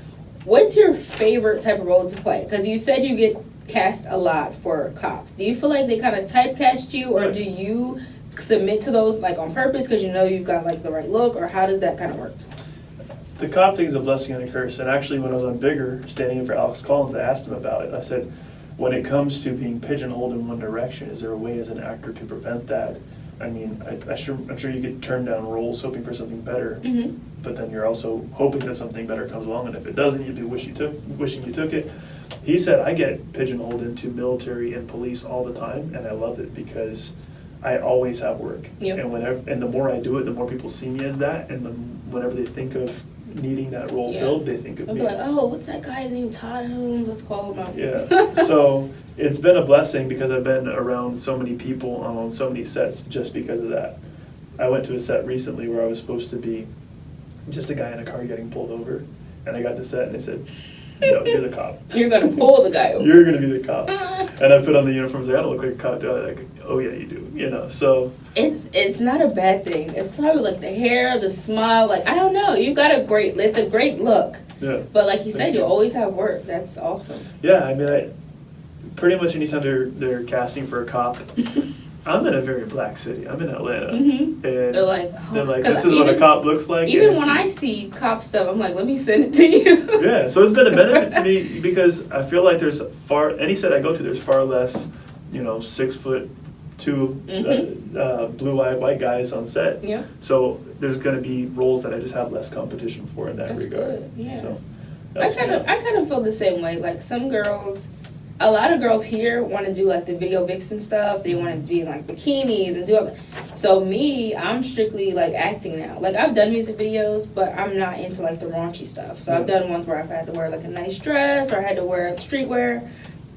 Speaker 1: What's your favorite type of role to play? Because you said you get cast a lot for cops. Do you feel like they kind of typecast you, or do you submit to those like on purpose because you know you've got like the right look, or how does that kind of work?
Speaker 2: The cop thing is a blessing and a curse, and actually when I was on Bigger, standing in for Alex Collins, I asked him about it. I said, when it comes to being pigeonholed in one direction, is there a way as an actor to prevent that? I mean, I'm sure you get turned down roles hoping for something better, but then you're also hoping that something better comes along, and if it doesn't, you'd be wishing you took it. He said, I get pigeonholed into military and police all the time, and I love it because I always have work.
Speaker 1: Yep.
Speaker 2: And the more I do it, the more people see me as that, and whenever they think of needing that role filled, they think of
Speaker 1: They'll
Speaker 2: me.
Speaker 1: be like, oh, what's that guy's name? Toddy Holmes. Let's call him out.
Speaker 2: Yeah. So it's been a blessing because I've been around so many people on so many sets just because of that. I went to a set recently where I was supposed to be just a guy in a car getting pulled over, and I got to set and they said, no, you're the cop.
Speaker 1: You're going to pull the guy over.
Speaker 2: You're going to be the cop. And I put on the uniform and said, I don't look like a cop, do I? Like, oh yeah, you do, so.
Speaker 1: It's not a bad thing. It's probably like the hair, the smile, like, I don't know. You got it's a great look.
Speaker 2: Yeah.
Speaker 1: But like you said, you always have work. That's awesome.
Speaker 2: Yeah, I mean, pretty much anytime they're casting for a cop, I'm in a very black city. I'm in Atlanta. And
Speaker 1: They're like,
Speaker 2: this is what a cop looks like.
Speaker 1: Even when I see cop stuff, I'm like, let me send it to you.
Speaker 2: Yeah, so it's been a benefit to me because I feel like any set I go to, there's far less, 6'2", blue-eyed white guys on set.
Speaker 1: Yeah.
Speaker 2: So there's going to be roles that I just have less competition for in that regard.
Speaker 1: Good. Yeah.
Speaker 2: So
Speaker 1: I kind of feel the same way. Like some girls, a lot of girls here want to do like the video vixen stuff. They want to be in like bikinis and do it. So me, I'm strictly like acting now. Like I've done music videos, but I'm not into like the raunchy stuff. So I've done ones where I've had to wear like a nice dress or I had to wear streetwear.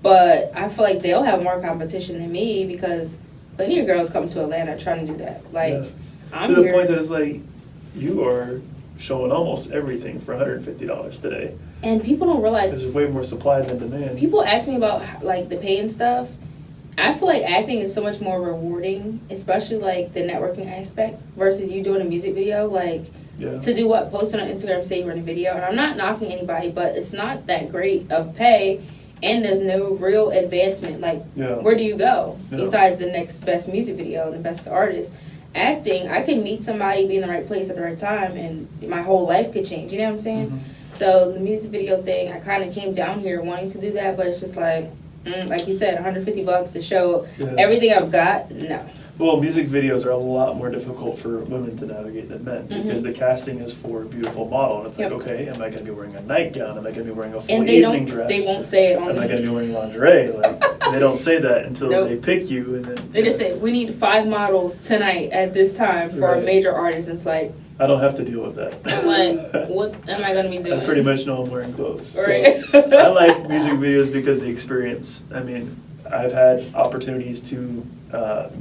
Speaker 1: But I feel like they'll have more competition than me because plenty of girls come to Atlanta trying to do that. Like I'm
Speaker 2: to the
Speaker 1: here.
Speaker 2: point that it's like you are showing almost everything for $150 today.
Speaker 1: And people don't realize
Speaker 2: there's way more supply than demand.
Speaker 1: People ask me about like the pay and stuff. I feel like acting is so much more rewarding, especially like the networking aspect versus you doing a music video. Like to do what? Post it on Instagram, say you're in a video. And I'm not knocking anybody, but it's not that great of pay. And there's no real advancement. Like, where do you go besides the next best music video and the best artist? Acting, I could meet somebody, be in the right place at the right time, and my whole life could change. You know what I'm saying? So the music video thing, I kind of came down here wanting to do that, but it's just like you said, $150 to show everything I've got. No.
Speaker 2: Well, music videos are a lot more difficult for women to navigate than men because the casting is for a beautiful model. And it's like, okay, am I going to be wearing a nightgown? Am I going to be wearing a full evening dress?
Speaker 1: They won't say it on
Speaker 2: Am I going to be wearing lingerie? Like, they don't say that until they pick you. And then
Speaker 1: they just say, we need 5 models tonight at this time for a major artist. It's like,
Speaker 2: I don't have to deal with that.
Speaker 1: Like, what am I going to be doing?
Speaker 2: I pretty much know I'm wearing clothes.
Speaker 1: Right.
Speaker 2: So I like music videos because the experience. I mean, I've had opportunities to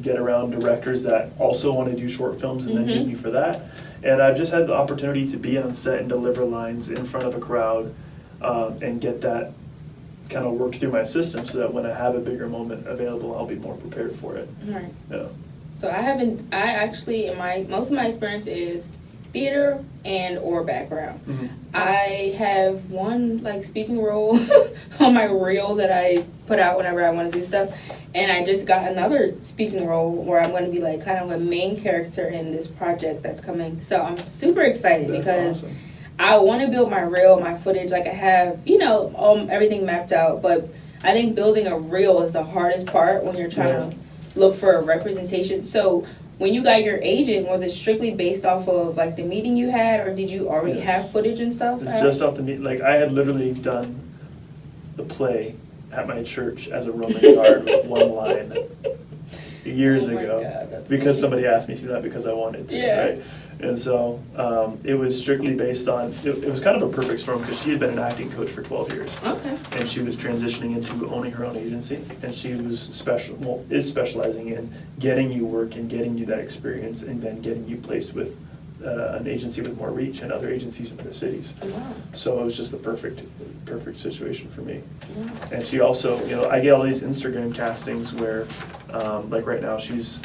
Speaker 2: get around directors that also want to do short films and then use me for that. And I've just had the opportunity to be on set and deliver lines in front of a crowd and get that kind of worked through my system so that when I have a bigger moment available, I'll be more prepared for it.
Speaker 1: Right.
Speaker 2: Yeah.
Speaker 1: So I actually, most of my experience is theater and or background. I have one like speaking role on my reel that I put out whenever I want to do stuff, and I just got another speaking role where I'm going to be like kind of a main character in this project that's coming. So I'm super excited because awesome. I want to build my reel, my footage, like I have, everything mapped out, but I think building a reel is the hardest part when you're trying to look for a representation. So when you got your agent, was it strictly based off of like the meeting you had, or did you already have footage and stuff?
Speaker 2: It's just off the meeting. Like I had literally done the play at my church as a Roman card with one line years ago.
Speaker 1: God,
Speaker 2: because somebody asked me to, not because I wanted to, right? And so it was strictly based on, it was kind of a perfect storm because she had been an acting coach for 12 years.
Speaker 1: Okay.
Speaker 2: And she was transitioning into owning her own agency, and she was specializing in getting you work and getting you that experience and then getting you placed with an agency with more reach and other agencies in other cities.
Speaker 1: Wow.
Speaker 2: So it was just the perfect situation for me. Wow. And she also, I get all these Instagram castings where, like right now, she's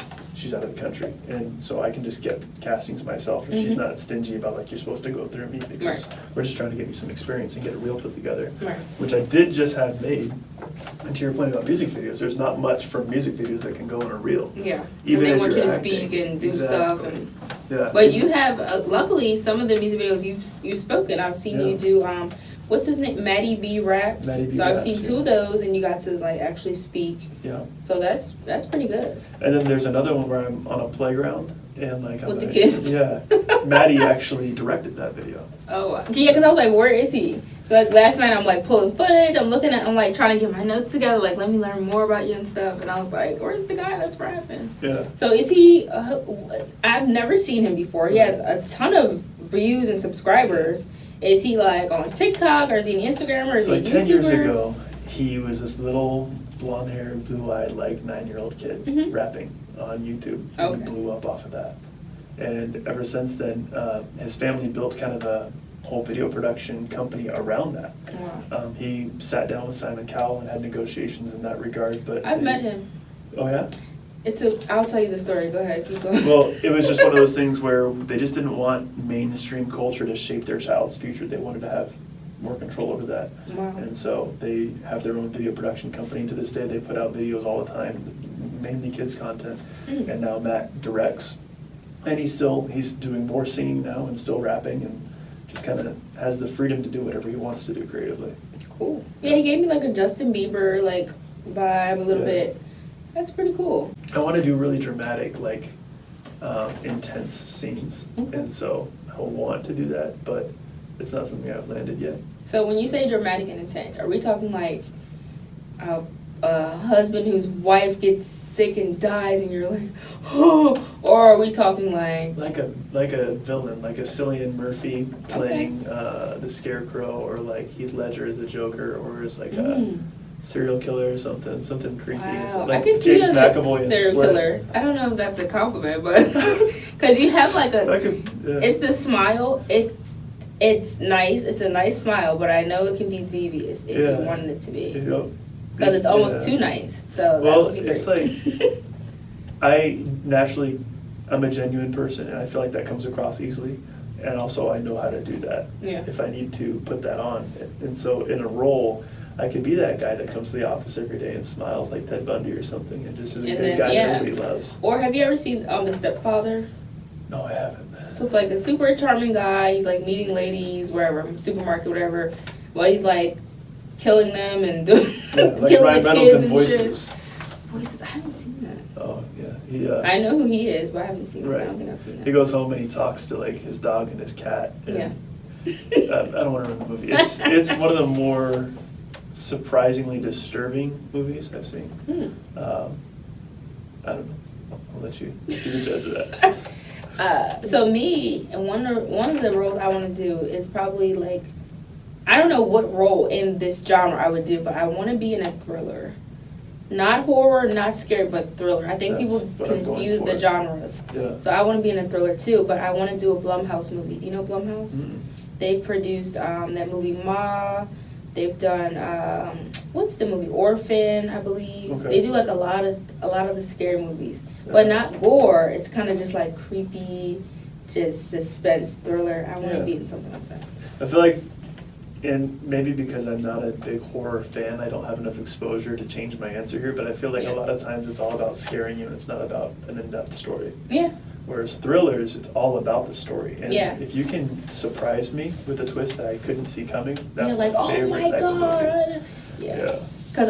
Speaker 2: out of the country, and so I can just get castings myself, and she's not stingy about like, you're supposed to go through me because we're just trying to get you some experience and get a reel put together, which I did just have made. And to your point about music videos, there's not much from music videos that can go in a reel.
Speaker 1: Yeah,
Speaker 2: even
Speaker 1: they
Speaker 2: if
Speaker 1: want you
Speaker 2: you're
Speaker 1: to
Speaker 2: acting.
Speaker 1: speak and do stuff, and
Speaker 2: yeah.
Speaker 1: But you have luckily some of the music videos you've spoken. I've seen you do what's his name, Maddie B Raps. So I've seen 2 of those, and you got to like actually speak. Yeah. So that's pretty good.
Speaker 2: And then there's another one where I'm on a playground and like
Speaker 1: with the kids.
Speaker 2: Yeah. Maddie actually directed that video.
Speaker 1: Oh yeah, because I was like, where is he? Like last night, I'm like pulling footage. I'm like trying to get my notes together. Like, let me learn more about you and stuff. And I was like, where's the guy that's rapping? Yeah. So is he? I've never seen him before. He has a ton of views and subscribers. Is he like on TikTok, or is he on Instagram, or is he a YouTuber?
Speaker 2: 10 years ago, he was this little blonde-haired, blue-eyed, like 9-year-old kid rapping on YouTube. And he blew up off of that. And ever since then, his family built kind of a whole video production company around that. Wow. He sat down with Simon Cowell and had negotiations in that regard. But
Speaker 1: I've met him.
Speaker 2: Oh yeah?
Speaker 1: I'll tell you the story. Go ahead, keep going.
Speaker 2: Well, it was just one of those things where they just didn't want mainstream culture to shape their child's future. They wanted to have more control over that. Wow. And so they have their own video production company. To this day, they put out videos all the time, mainly kids content. And now Matt directs. And he's doing more singing now and still rapping, and just kind of has the freedom to do whatever he wants to do creatively. Cool.
Speaker 1: Yeah, he gave me like a Justin Bieber like vibe a little bit. That's pretty cool.
Speaker 2: I want to do really dramatic, like intense scenes, and so I want to do that, but it's not something I've landed yet.
Speaker 1: So when you say dramatic and intense, are we talking like a husband whose wife gets sick and dies, and you're like, oh, or are we talking like
Speaker 2: a villain, like a Cillian Murphy playing the Scarecrow, or like Heath Ledger as the Joker, or as like a serial killer or something creepy.
Speaker 1: Wow.
Speaker 2: Like
Speaker 1: I can see
Speaker 2: James
Speaker 1: you as
Speaker 2: McAvoy
Speaker 1: a serial killer. I don't know if that's a compliment, but because you have like it's the smile. It's nice. It's a nice smile, but I know it can be devious if you wanted it to be. Because it's almost too nice. So that would be great.
Speaker 2: It's like I'm a genuine person, and I feel like that comes across easily. And also, I know how to do that if I need to put that on. And so, in a role, I could be that guy that comes to the office every day and smiles like Ted Bundy or something, and just is a good guy that everybody loves.
Speaker 1: Or have you ever seen The Stepfather?
Speaker 2: No, I haven't.
Speaker 1: So it's like a super charming guy. He's like meeting ladies wherever, supermarket, whatever. But he's like killing them and doing
Speaker 2: like
Speaker 1: killing
Speaker 2: Ryan
Speaker 1: the
Speaker 2: Reynolds
Speaker 1: kids
Speaker 2: in
Speaker 1: and
Speaker 2: Voices.
Speaker 1: shit. Voices, I haven't seen that.
Speaker 2: Oh yeah,
Speaker 1: I know who he is, but I haven't seen
Speaker 2: right.
Speaker 1: it. I don't think I've seen
Speaker 2: He
Speaker 1: that.
Speaker 2: goes home and he talks to like his dog and his cat. And,
Speaker 1: Yeah.
Speaker 2: I don't want to ruin the movie. It's one of the more surprisingly disturbing movies I've seen. I don't know. I'll let you be the judge of that.
Speaker 1: So me, and one of the roles I want to do is probably like, I don't know what role in this genre I would do, but I want to be in a thriller. Not horror, not scary, but thriller. I think
Speaker 2: That's
Speaker 1: people
Speaker 2: what I'm
Speaker 1: confuse
Speaker 2: going
Speaker 1: the
Speaker 2: for.
Speaker 1: genres.
Speaker 2: Yeah.
Speaker 1: So I want to be in a thriller too, but I want to do a Blumhouse movie. Do you know Blumhouse?
Speaker 2: Mm-mm.
Speaker 1: They produced that movie Ma. They've done what's the movie Orphan, I believe.
Speaker 2: Okay.
Speaker 1: They do like a lot of the scary movies,
Speaker 2: Yeah.
Speaker 1: but not gore. It's kind of just like creepy, just suspense thriller. I want to
Speaker 2: Yeah.
Speaker 1: be in something like that.
Speaker 2: I feel like, and maybe because I'm not a big horror fan, I don't have enough exposure to change my answer here, but I feel like
Speaker 1: Yeah.
Speaker 2: a lot of times it's all about scaring you and it's not about an in-depth story.
Speaker 1: Yeah.
Speaker 2: Whereas thrillers, it's all about the story. And
Speaker 1: Yeah.
Speaker 2: if you can surprise me with a twist that I couldn't see coming, that's
Speaker 1: Yeah, like,
Speaker 2: my
Speaker 1: oh
Speaker 2: favorite
Speaker 1: my
Speaker 2: type of movie.
Speaker 1: God. Yeah. Because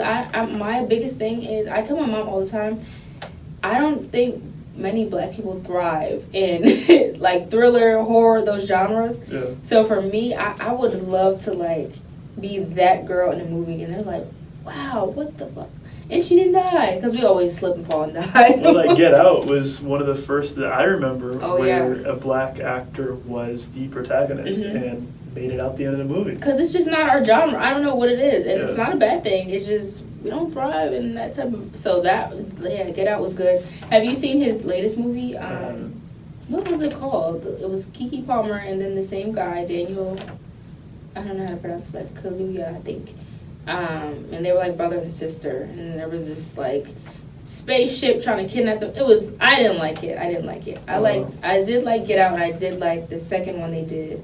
Speaker 1: my biggest thing is, I tell my mom all the time, I don't think many black people thrive in like thriller, horror, those genres.
Speaker 2: Yeah.
Speaker 1: So for me, I would love to like be that girl in a movie, and they're like, wow, what the fuck? And she didn't die, because we always slip and fall and die.
Speaker 2: Well, like Get Out was one of the first that I remember
Speaker 1: Oh,
Speaker 2: where
Speaker 1: yeah.
Speaker 2: a black actor was the protagonist
Speaker 1: Mhm.
Speaker 2: and made it out the end of the movie.
Speaker 1: Because it's just not our genre. I don't know what it is, and it's
Speaker 2: Yeah.
Speaker 1: not a bad thing. It's just we don't thrive in that type of. So Get Out was good. Have you seen his latest movie? What was it called? It was Keke Palmer and then the same guy, Daniel. I don't know how to pronounce it. Kaluuya, I think. And they were like brother and sister, and there was this like spaceship trying to kidnap them. I didn't like it. I did like Get Out, and I did like the second one they did,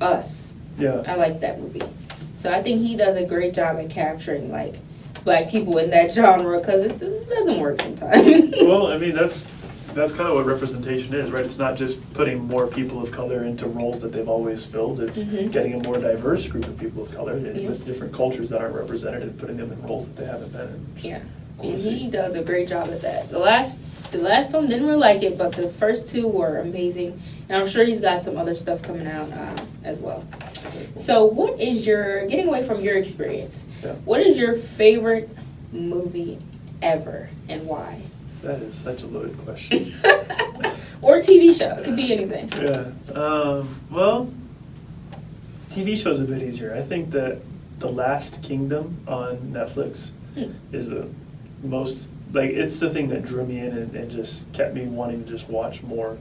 Speaker 1: Us.
Speaker 2: Yeah.
Speaker 1: I like that movie. So I think he does a great job at capturing like black people in that genre, because it doesn't work sometimes.
Speaker 2: Well, I mean, that's kind of what representation is, right? It's not just putting more people of color into roles that they've always filled. It's
Speaker 1: Mhm.
Speaker 2: getting a more diverse group of people of color
Speaker 1: Yeah.
Speaker 2: with different cultures that aren't represented and putting them in roles that they haven't been in. Just
Speaker 1: Yeah,
Speaker 2: cool to
Speaker 1: and
Speaker 2: see.
Speaker 1: he does a great job at that. The last film didn't really like it, but the first two were amazing, and I'm sure he's got some other stuff coming out as well. So, what is getting away from your experience?
Speaker 2: Yeah.
Speaker 1: What is your favorite movie ever, and why?
Speaker 2: That is such a loaded question.
Speaker 1: Or TV show? It could be anything.
Speaker 2: Yeah. Well, TV show's a bit easier. I think that The Last Kingdom on Netflix is the most, like, it's the thing that drew me in and just kept me wanting to just watch more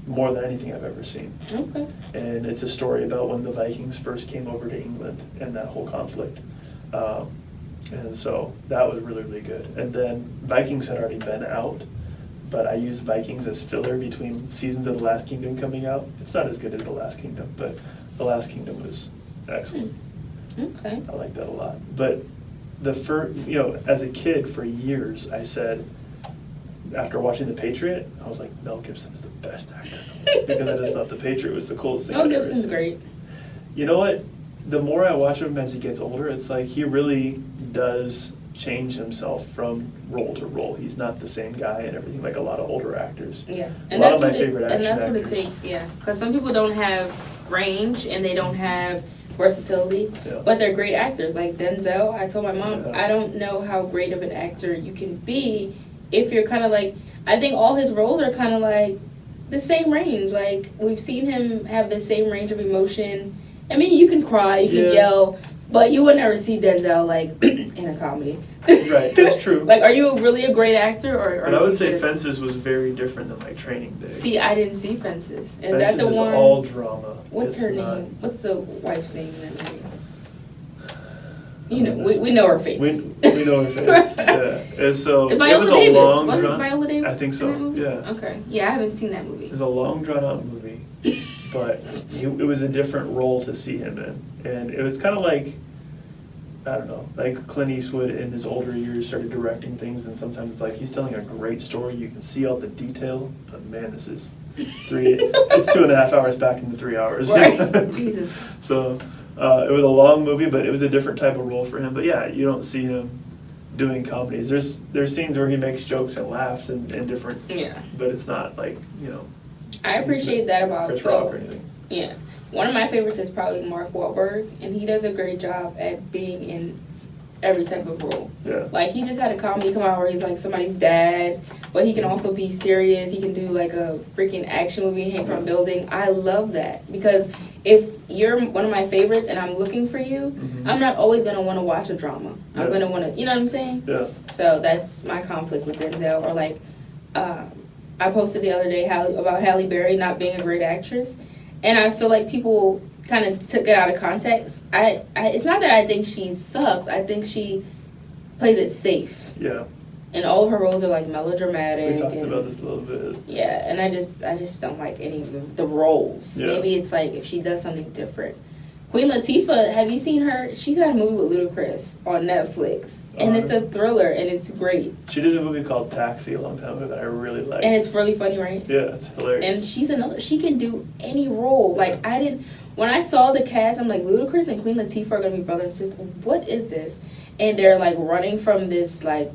Speaker 2: than anything I've ever seen.
Speaker 1: Okay.
Speaker 2: And it's a story about when the Vikings first came over to England and that whole conflict. And so that was really, really good. And then Vikings had already been out, but I used Vikings as filler between seasons of The Last Kingdom coming out. It's not as good as The Last Kingdom, but The Last Kingdom was excellent.
Speaker 1: Okay.
Speaker 2: I like that a lot. But as a kid for years, I said, after watching The Patriot, I was like, Mel Gibson is the best actor in the world, because I just thought The Patriot was the coolest thing
Speaker 1: Mel
Speaker 2: I'd ever
Speaker 1: Gibson's
Speaker 2: seen.
Speaker 1: great.
Speaker 2: You know what? The more I watch him as he gets older, it's like he really does change himself from role to role. He's not the same guy and everything like a lot of older actors.
Speaker 1: Yeah,
Speaker 2: A lot of my favorite
Speaker 1: and that's
Speaker 2: action
Speaker 1: what it
Speaker 2: actors.
Speaker 1: takes. Yeah, because some people don't have range and they don't have versatility,
Speaker 2: Yeah.
Speaker 1: but they're great actors. Like Denzel, I told my mom,
Speaker 2: Yeah.
Speaker 1: I don't know how great of an actor you can be if you're kind of like. I think all his roles are kind of like the same range. Like we've seen him have the same range of emotion. I mean, you can cry, you can
Speaker 2: Yeah.
Speaker 1: yell, but you would never see Denzel like in a comedy.
Speaker 2: Right, that's true.
Speaker 1: Like, are you really a great actor, or?
Speaker 2: But I would say
Speaker 1: just-
Speaker 2: Fences was very different than like Training Day.
Speaker 1: See, I didn't see Fences. Is
Speaker 2: Fences
Speaker 1: that the
Speaker 2: is
Speaker 1: one?
Speaker 2: all drama.
Speaker 1: What's
Speaker 2: It's
Speaker 1: her
Speaker 2: not-
Speaker 1: name? What's the wife's name in that movie? You know, we know her face.
Speaker 2: We know her face. Yeah. And so
Speaker 1: Viola
Speaker 2: it was
Speaker 1: Davis.
Speaker 2: a long
Speaker 1: Wasn't
Speaker 2: drawn.
Speaker 1: Viola Davis
Speaker 2: I think so.
Speaker 1: in that movie?
Speaker 2: Yeah.
Speaker 1: Okay. Yeah, I haven't seen that movie.
Speaker 2: It was a long drawn out movie, but it was a different role to see him in, and it was kind of like, I don't know, like Clint Eastwood in his older years started directing things, and sometimes it's like he's telling a great story. You can see all the detail, but man, this is it's 2.5 hours back into 3 hours.
Speaker 1: Right. Jesus.
Speaker 2: So it was a long movie, but it was a different type of role for him. But yeah, you don't see him doing comedies. There's scenes where he makes jokes and laughs and different.
Speaker 1: Yeah.
Speaker 2: But it's not like, you know.
Speaker 1: I appreciate that about
Speaker 2: Chris Rock or anything.
Speaker 1: Yeah. One of my favorites is probably Mark Wahlberg, and he does a great job at being in every type of role.
Speaker 2: Yeah.
Speaker 1: Like, he just had a comedy come out where he's like somebody's dad, but he can also be serious. He can do like a freaking action movie, hang from a building. I love that, because if you're one of my favorites and I'm looking for you, I'm not always going to want to watch a drama. I'm going to want to, you know what I'm saying?
Speaker 2: Yeah.
Speaker 1: So that's my conflict with Denzel. Or like, I posted the other day about Halle Berry not being a great actress, and I feel like people kind of took it out of context. It's not that I think she sucks. I think she plays it safe.
Speaker 2: Yeah.
Speaker 1: And all of her roles are like melodramatic.
Speaker 2: We talked about this a little bit.
Speaker 1: Yeah, and I just don't like any of the roles.
Speaker 2: Yeah.
Speaker 1: Maybe it's like if she does something different. Queen Latifah, have you seen her? She got a movie with Ludacris on Netflix, and it's a thriller, and it's great.
Speaker 2: She did a movie called Taxi a long time ago that I really liked.
Speaker 1: And it's really funny, right?
Speaker 2: Yeah, it's hilarious.
Speaker 1: And she can do any role. Like, when I saw the cast, I'm like, Ludacris and Queen Latifah are going to be brother and sister. What is this? And they're, like, running from this, like,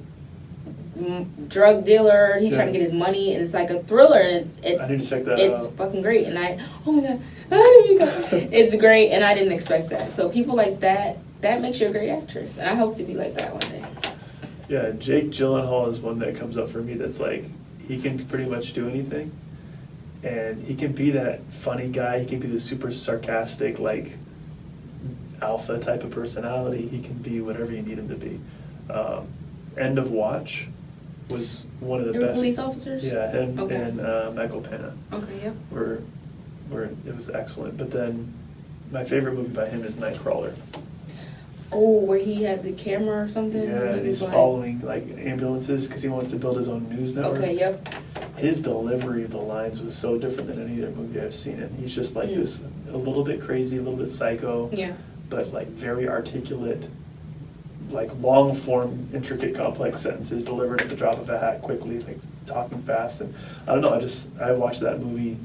Speaker 1: drug dealer. He's trying to get his money, and it's like a thriller, and
Speaker 2: I need to check that
Speaker 1: it's
Speaker 2: out.
Speaker 1: fucking great. And oh my god, there you go. It's great, and I didn't expect that. So people like that makes you a great actress, and I hope to be like that one day.
Speaker 2: Yeah, Jake Gyllenhaal is one that comes up for me that's like, he can pretty much do anything. And he can be that funny guy. He can be the super sarcastic, like, alpha type of personality. He can be whatever you need him to be. End of Watch was one of the best.
Speaker 1: Police officers?
Speaker 2: Yeah, him
Speaker 1: Okay.
Speaker 2: and Michael Pena.
Speaker 1: Okay, yep.
Speaker 2: Were it was excellent. But then my favorite movie by him is Nightcrawler.
Speaker 1: Oh, where he had the camera or something?
Speaker 2: Yeah, and he's following like ambulances because he wants to build his own news network.
Speaker 1: Okay, yep.
Speaker 2: His delivery of the lines was so different than any other movie I've seen. And he's just like this, a little bit crazy, a little bit psycho, but like very articulate, like long form, intricate, complex sentences delivered at the drop of a hat quickly, like talking fast. And I don't know, I watched that movie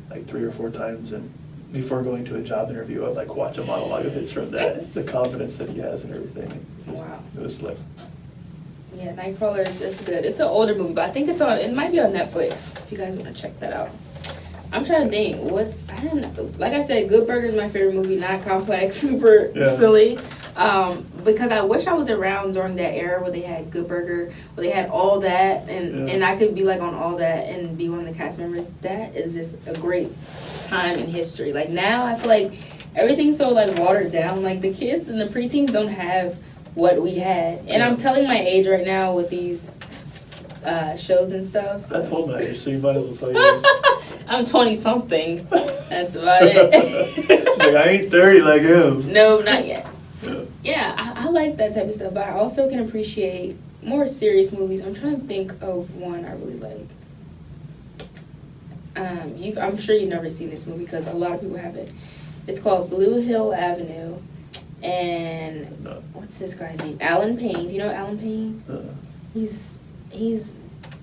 Speaker 2: like 3 or 4 times, and before going to a job interview, I'd like watch a monologue of his from that, the confidence that he has and everything. It was slick.
Speaker 1: Yeah, Nightcrawler, that's good. It's an older movie, but I think it might be on Netflix, if you guys want to check that out. I'm trying to think, I don't know. Like I said, Good Burger is my favorite movie, not complex, super silly. Because I wish I was around during that era where they had Good Burger, where they had all that, and I could be like on all that and be one of the cast members. That is just a great time in history. Like now, I feel like everything's so like watered down. Like the kids and the preteens don't have what we had, and I'm telling my age right now with these shows and stuff. So.
Speaker 2: I told my age, so you might as well tell yours.
Speaker 1: I'm 20-something. That's about it.
Speaker 2: She's like, I ain't 30 like him.
Speaker 1: No, not yet. Yeah, I like that type of stuff, but I also can appreciate more serious movies. I'm trying to think of one I really like. I'm sure you've never seen this movie because a lot of people haven't. It's called Blue Hill Avenue, and what's this guy's name? Alan Payne. Do you know Alan Payne? He's.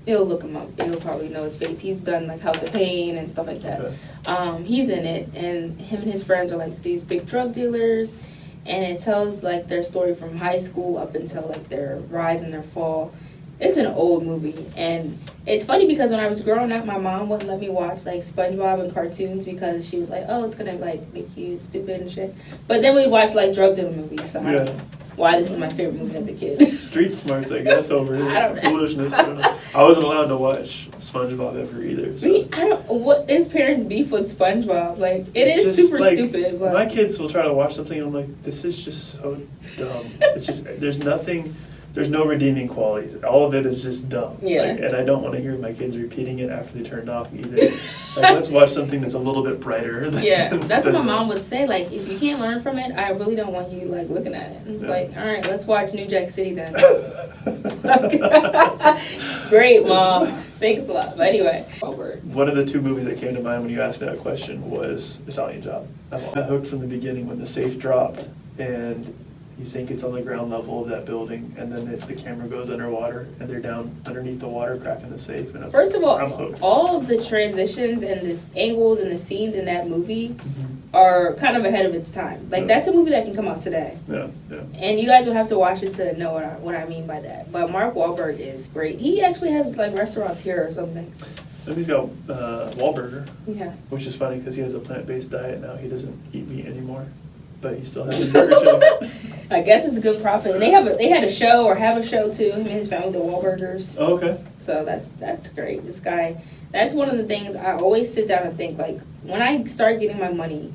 Speaker 1: You'll look him up. You'll probably know his face. He's done like House of Pain and stuff like that. Okay. He's in it, and him and his friends are like these big drug dealers, and it tells like their story from high school up until like their rise and their fall. It's an old movie, and it's funny because when I was growing up, my mom wouldn't let me watch like SpongeBob and cartoons because she was like, "Oh, it's gonna like make you stupid and shit." But then we'd watch like drug dealer movies. So I don't know why this is my favorite movie as a kid.
Speaker 2: Street smarts, I guess, over here.
Speaker 1: I don't know.
Speaker 2: Foolishness. I don't know. I wasn't allowed to watch SpongeBob ever either. So.
Speaker 1: What is parents' beef with SpongeBob? Like it's is super like, stupid. But
Speaker 2: my kids will try to watch something, and I'm like, this is just so dumb. It's just there's no redeeming qualities. All of it is just dumb.
Speaker 1: Yeah.
Speaker 2: Like, and I don't want to hear my kids repeating it after they turned off either. Like, let's watch something that's a little bit brighter.
Speaker 1: That's what my mom would say. Like, if you can't learn from it, I really don't want you, like, looking at it. And it's like, all right, let's watch New Jack City then. Great, Mom. Thanks a lot. But anyway.
Speaker 2: One of the 2 movies that came to mind when you asked me that question was Italian Job. I hooked from the beginning when the safe dropped, and you think it's on the ground level of that building, and then the camera goes underwater, and they're down underneath the water, cracking the safe. And
Speaker 1: First of all, all of the transitions and the angles and the scenes in that movie are kind of ahead of its time. Like, that's a movie that can come out today.
Speaker 2: Yeah.
Speaker 1: And you guys would have to watch it to know what I mean by that. But Mark Wahlberg is great. He actually has, like, restaurants here or something.
Speaker 2: And he's got Wahlburger.
Speaker 1: Yeah.
Speaker 2: Which is funny because he has a plant-based diet now. He doesn't eat meat anymore, but he still has his burger show.
Speaker 1: I guess it's a good profit. And they had a show or have a show too. Him and his family, the Wahlburgers.
Speaker 2: Oh, okay.
Speaker 1: So that's great. This guy, that's one of the things I always sit down and think, like, when I start getting my money,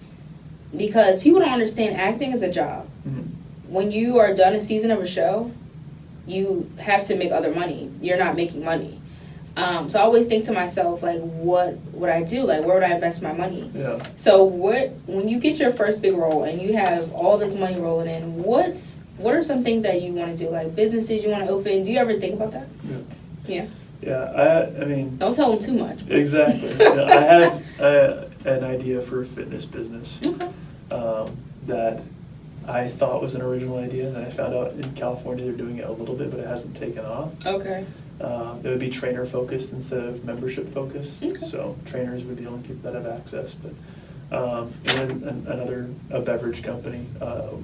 Speaker 1: because people don't understand acting is a job.
Speaker 2: Mm-hmm.
Speaker 1: When you are done a season of a show, you have to make other money. You're not making money. So I always think to myself, like, what would I do? Like, where would I invest my money?
Speaker 2: Yeah.
Speaker 1: So when you get your first big role and you have all this money rolling in, what are some things that you want to do? Like, businesses you want to open? Do you ever think about that? Yeah.
Speaker 2: Yeah, I mean...
Speaker 1: Don't tell them too much.
Speaker 2: Exactly. I have an idea for a fitness business.
Speaker 1: Okay.
Speaker 2: That I thought was an original idea, and then I found out in California they're doing it a little bit, but it hasn't taken off.
Speaker 1: Okay.
Speaker 2: It would be trainer focused instead of membership focused.
Speaker 1: Okay.
Speaker 2: So trainers would be the only people that have access. But and then a beverage company,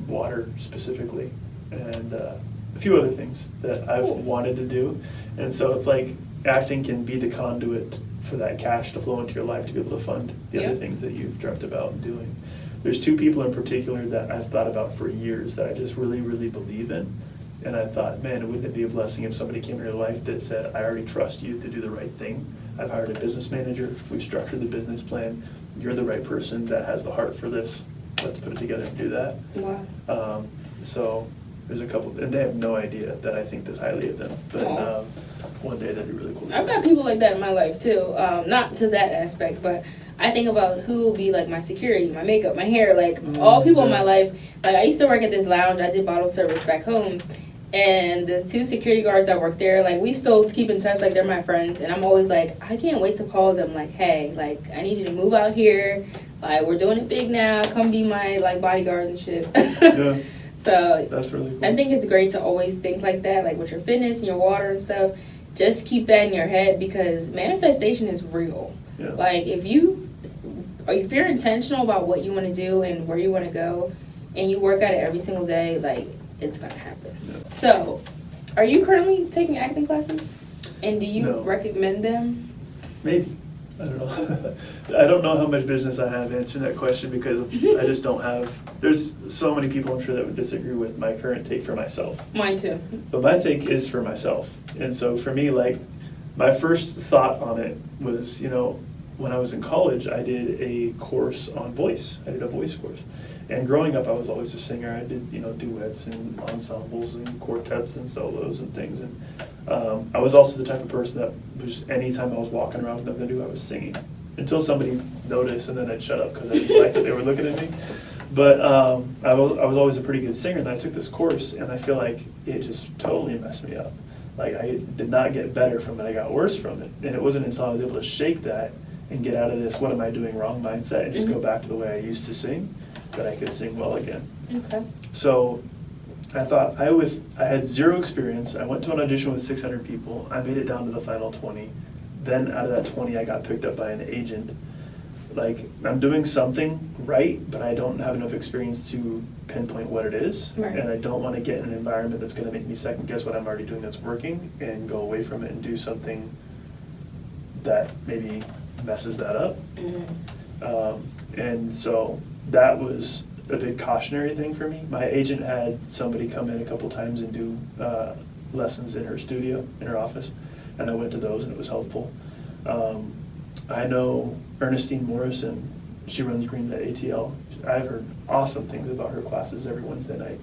Speaker 2: water specifically, and a few other things that I've wanted to do. And so it's like acting can be the conduit for that cash to flow into your life to be able to fund the other things that you've dreamt about doing. There's two people in particular that I've thought about for years that I just really, really believe in. And I thought, man, wouldn't it be a blessing if somebody came into your life that said, I already trust you to do the right thing. I've hired a business manager. We've structured the business plan. You're the right person that has the heart for this. Let's put it together and do that.
Speaker 1: Wow.
Speaker 2: So there's a couple, and they have no idea that I think this highly of them. But one day that'd be really cool.
Speaker 1: I've got people like that in my life too. Not to that aspect, but I think about who will be like my security, my makeup, my hair, like all people in my life. Like, I used to work at this lounge. I did bottle service back home. And the two security guards that work there, like, we still keep in touch, like, they're my friends. And I'm always like, I can't wait to call them, like, hey, like, I need you to move out here. Like, we're doing it big now. Come be my, like, bodyguards and shit.
Speaker 2: Yeah.
Speaker 1: So
Speaker 2: that's really cool.
Speaker 1: I think it's great to always think like that, like with your fitness and your water and stuff. Just keep that in your head because manifestation is real.
Speaker 2: Yeah.
Speaker 1: Like, if you're intentional about what you want to do and where you want to go, and you work at it every single day, like, it's gonna happen.
Speaker 2: Yeah.
Speaker 1: So, are you currently taking acting classes? And do you recommend them?
Speaker 2: Maybe. I don't know. I don't know how much business I have answering that question because I just don't have. There's so many people I'm sure that would disagree with my current take for myself.
Speaker 1: Mine too.
Speaker 2: But my take is for myself. And so for me, like, my first thought on it was, when I was in college, I did a course on voice. I did a voice course. And growing up, I was always a singer. I did, duets and ensembles and quartets and solos and things. And I was also the type of person that was, anytime I was walking around with nothing to do, I was singing. Until somebody noticed, and then I'd shut up because I didn't like that they were looking at me. But I was always a pretty good singer, and I took this course, and I feel like it just totally messed me up. Like, I did not get better from it. I got worse from it. And it wasn't until I was able to shake that and get out of this what am I doing wrong mindset and just go back to the way I used to sing that I could sing well again.
Speaker 1: Okay.
Speaker 2: So I thought I had zero experience. I went to an audition with 600 people. I made it down to the final 20. Then out of that 20, I got picked up by an agent. Like, I'm doing something right, but I don't have enough experience to pinpoint what it is.
Speaker 1: Right.
Speaker 2: And I don't want to get in an environment that's going to make me second guess what I'm already doing that's working and go away from it and do something that maybe messes that up. Mm-hmm. And so that was a big cautionary thing for me. My agent had somebody come in a couple times and do lessons in her studio, in her office, and I went to those and it was helpful. I know Ernestine Morrison, she runs Greenlit ATL. I've heard awesome things about her classes every Wednesday night.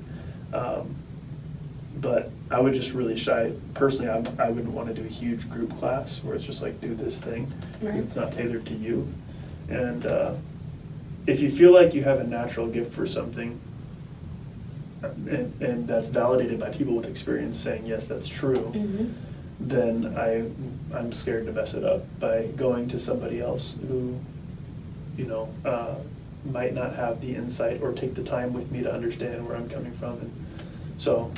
Speaker 2: But I would just really shy. Personally, I wouldn't want to do a huge group class where it's just like, do this thing.
Speaker 1: Right.
Speaker 2: It's not tailored to you. And if you feel like you have a natural gift for something, and that's validated by people with experience saying, yes, that's true, mm-hmm. then I'm scared to mess it up by going to somebody else who, might not have the insight or take the time with me to understand where I'm coming from. And so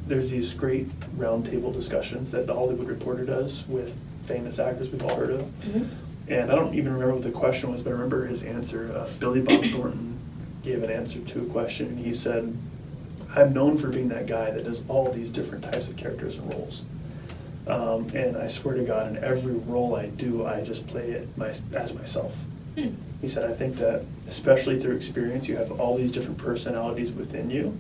Speaker 2: there's these great roundtable discussions that the Hollywood Reporter does with famous actors we've all heard of. Mm-hmm. And I don't even remember what the question was, but I remember his answer. Billy Bob Thornton gave an answer to a question, and he said, I'm known for being that guy that does all these different types of characters and roles. And I swear to God, in every role I do, I just play it as myself. He said, I think that, especially through experience, you have all these different personalities within you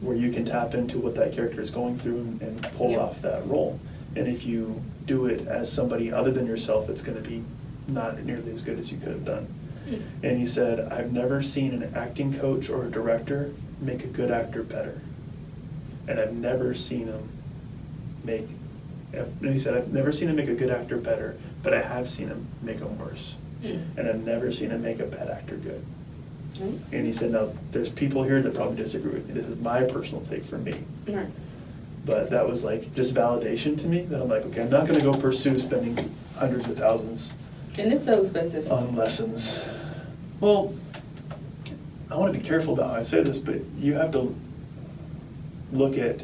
Speaker 2: where you can tap into what that character is going through and pull off that role. And if you do it as somebody other than yourself, it's going to be not nearly as good as you could have done. And he said, I've never seen an acting coach or a director make a good actor better. And I've never seen him make, he said, I've never seen him make a good actor better, but I have seen him make him worse. And I've never seen him make a bad actor good. And he said, now, there's people here that probably disagree with me. This is my personal take for me.
Speaker 1: Right.
Speaker 2: But that was like just validation to me that I'm like, okay, I'm not going to go pursue spending hundreds of thousands.
Speaker 1: And it's so expensive.
Speaker 2: On lessons. Well, I want to be careful about how I say this, but you have to look at,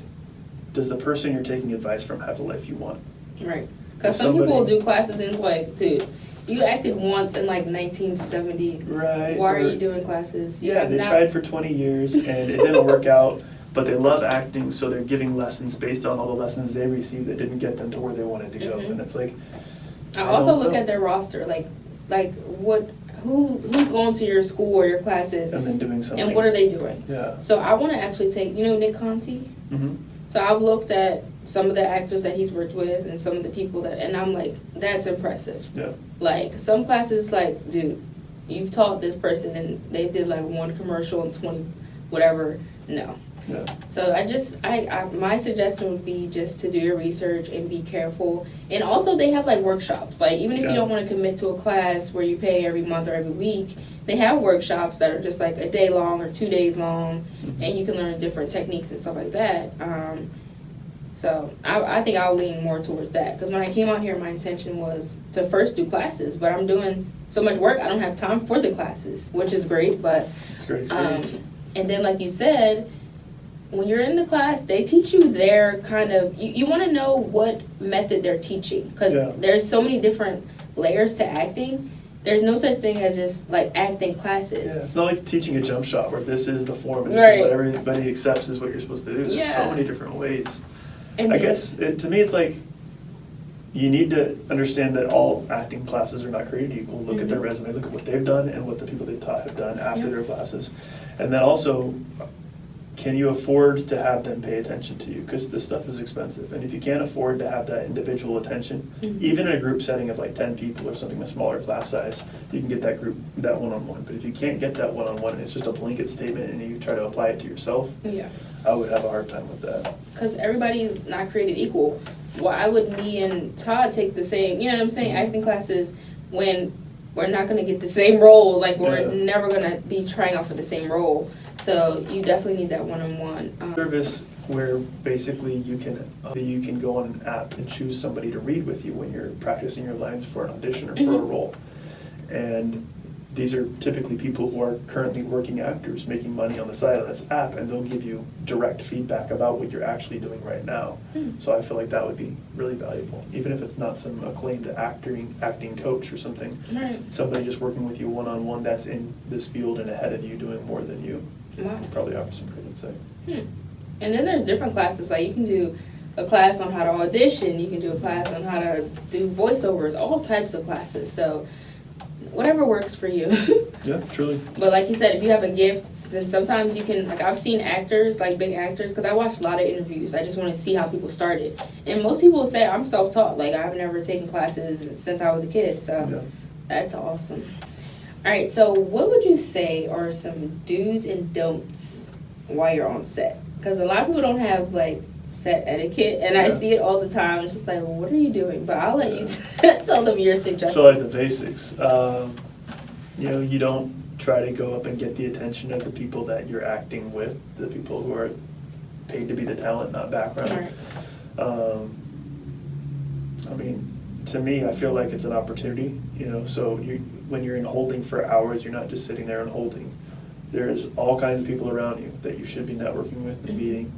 Speaker 2: does the person you're taking advice from have the life you want?
Speaker 1: Right. Because some people will do classes and it's like, dude, you acted once in like 1970.
Speaker 2: Right.
Speaker 1: Why are you doing classes?
Speaker 2: Yeah, they tried for 20 years and it didn't work out, but they love acting, so they're giving lessons based on all the lessons they received that didn't get them to where they wanted to go. And it's like,
Speaker 1: I also look at their roster, like who's going to your school or your classes,
Speaker 2: and then doing something,
Speaker 1: and what are they doing?
Speaker 2: Yeah.
Speaker 1: So I want to actually take, Nick Conti. So I've looked at some of the actors that he's worked with and some of the people that, and I'm like, that's impressive. Yeah. Like some classes, like, dude, you've taught this person and they did like one commercial and 20 whatever. No. Yeah. So I my suggestion would be just to do your research and be careful. And also they have like workshops. Like even if you don't want to commit to a class where you pay every month or every week, they have workshops that are just like a day long or 2 days long, and you can learn different techniques and stuff like that. So I think I'll lean more towards that, because when I came out here, my intention was to first do classes, but I'm doing so much work, I don't have time for the classes, which is great. But
Speaker 2: it's a great experience.
Speaker 1: And then like you said, when you're in the class, they teach you their kind of, you want to know what method they're teaching, because there's so many different layers to acting. There's no such thing as just like acting classes. Yeah,
Speaker 2: it's not like teaching a jump shot where this is the form and this is what everybody accepts is what you're supposed to do. There's so many different ways. And I guess to me it's like you need to understand that all acting classes are not created equal. Look at their resume, look at what they've done and what the people they taught have done after their classes. And then also, can you afford to have them pay attention to you? Because this stuff is expensive. And if you can't afford to have that individual attention, even in a group setting of like 10 people or something, a smaller class size, you can get that that one-on-one. But if you can't get that one-on-one, it's just a blanket statement and you try to apply it to yourself, I would have a hard time with that.
Speaker 1: Because everybody's not created equal. Why would me and Todd take the same, you know what I'm saying, acting classes when we're not going to get the same roles? Like we're never going to be trying out for the same role. So you definitely need that one-on-one.
Speaker 2: Service where basically you can go on an app and choose somebody to read with you when you're practicing your lines for an audition or for a role. And these are typically people who are currently working actors making money on the side of this app, and they'll give you direct feedback about what you're actually doing right now. So I feel like that would be really valuable, even if it's not some acclaimed acting coach or something. Somebody just working with you one-on-one that's in this field and ahead of you doing more than you. Probably offer some good insight.
Speaker 1: And then there's different classes. Like you can do a class on how to audition. You can do a class on how to do voiceovers. All types of classes. So whatever works for you.
Speaker 2: Yeah, truly.
Speaker 1: But like you said, if you have a gift, and sometimes you can, like I've seen actors, like big actors, because I watched a lot of interviews. I just want to see how people started. And most people will say, I'm self-taught. Like I've never taken classes since I was a kid. So that's awesome. All right, so what would you say are some do's and don'ts while you're on set? Because a lot of people don't have like set etiquette, and I see it all the time. It's just like, well, what are you doing? But I'll let you tell them your suggestions.
Speaker 2: So like the basics, you don't try to go up and get the attention of the people that you're acting with, the people who are paid to be the talent, not background. I mean, to me, I feel like it's an opportunity, so when you're in holding for hours, you're not just sitting there and holding. There's all kinds of people around you that you should be networking with and meeting.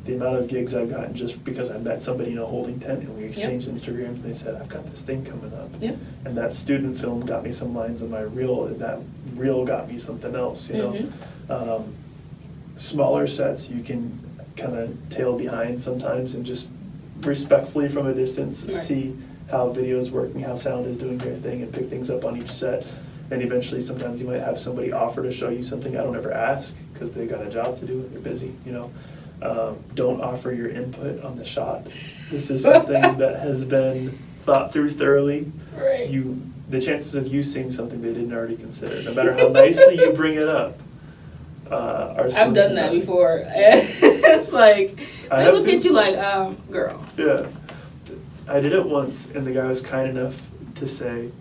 Speaker 2: the amount of gigs I've gotten just because I met somebody in a holding tent and we exchanged Instagrams and they said, I've got this thing coming up.
Speaker 1: Yep.
Speaker 2: And that student film got me some lines in my reel, and that reel got me something else, you know. Smaller sets you can kind of tail behind sometimes and just respectfully from a distance see how video is working, how sound is doing their thing, and pick things up on each set. And eventually sometimes you might have somebody offer to show you something I don't ever ask because they got a job to do and they're busy, you know. Don't offer your input on the shot. This is something that has been thought through thoroughly.
Speaker 1: Right.
Speaker 2: The chances of you seeing something they didn't already consider, no matter how nicely you bring it up, are slim.
Speaker 1: I've done that before. It's like, they look at you like, girl.
Speaker 2: Yeah. I did it once, and the guy was kind enough to say,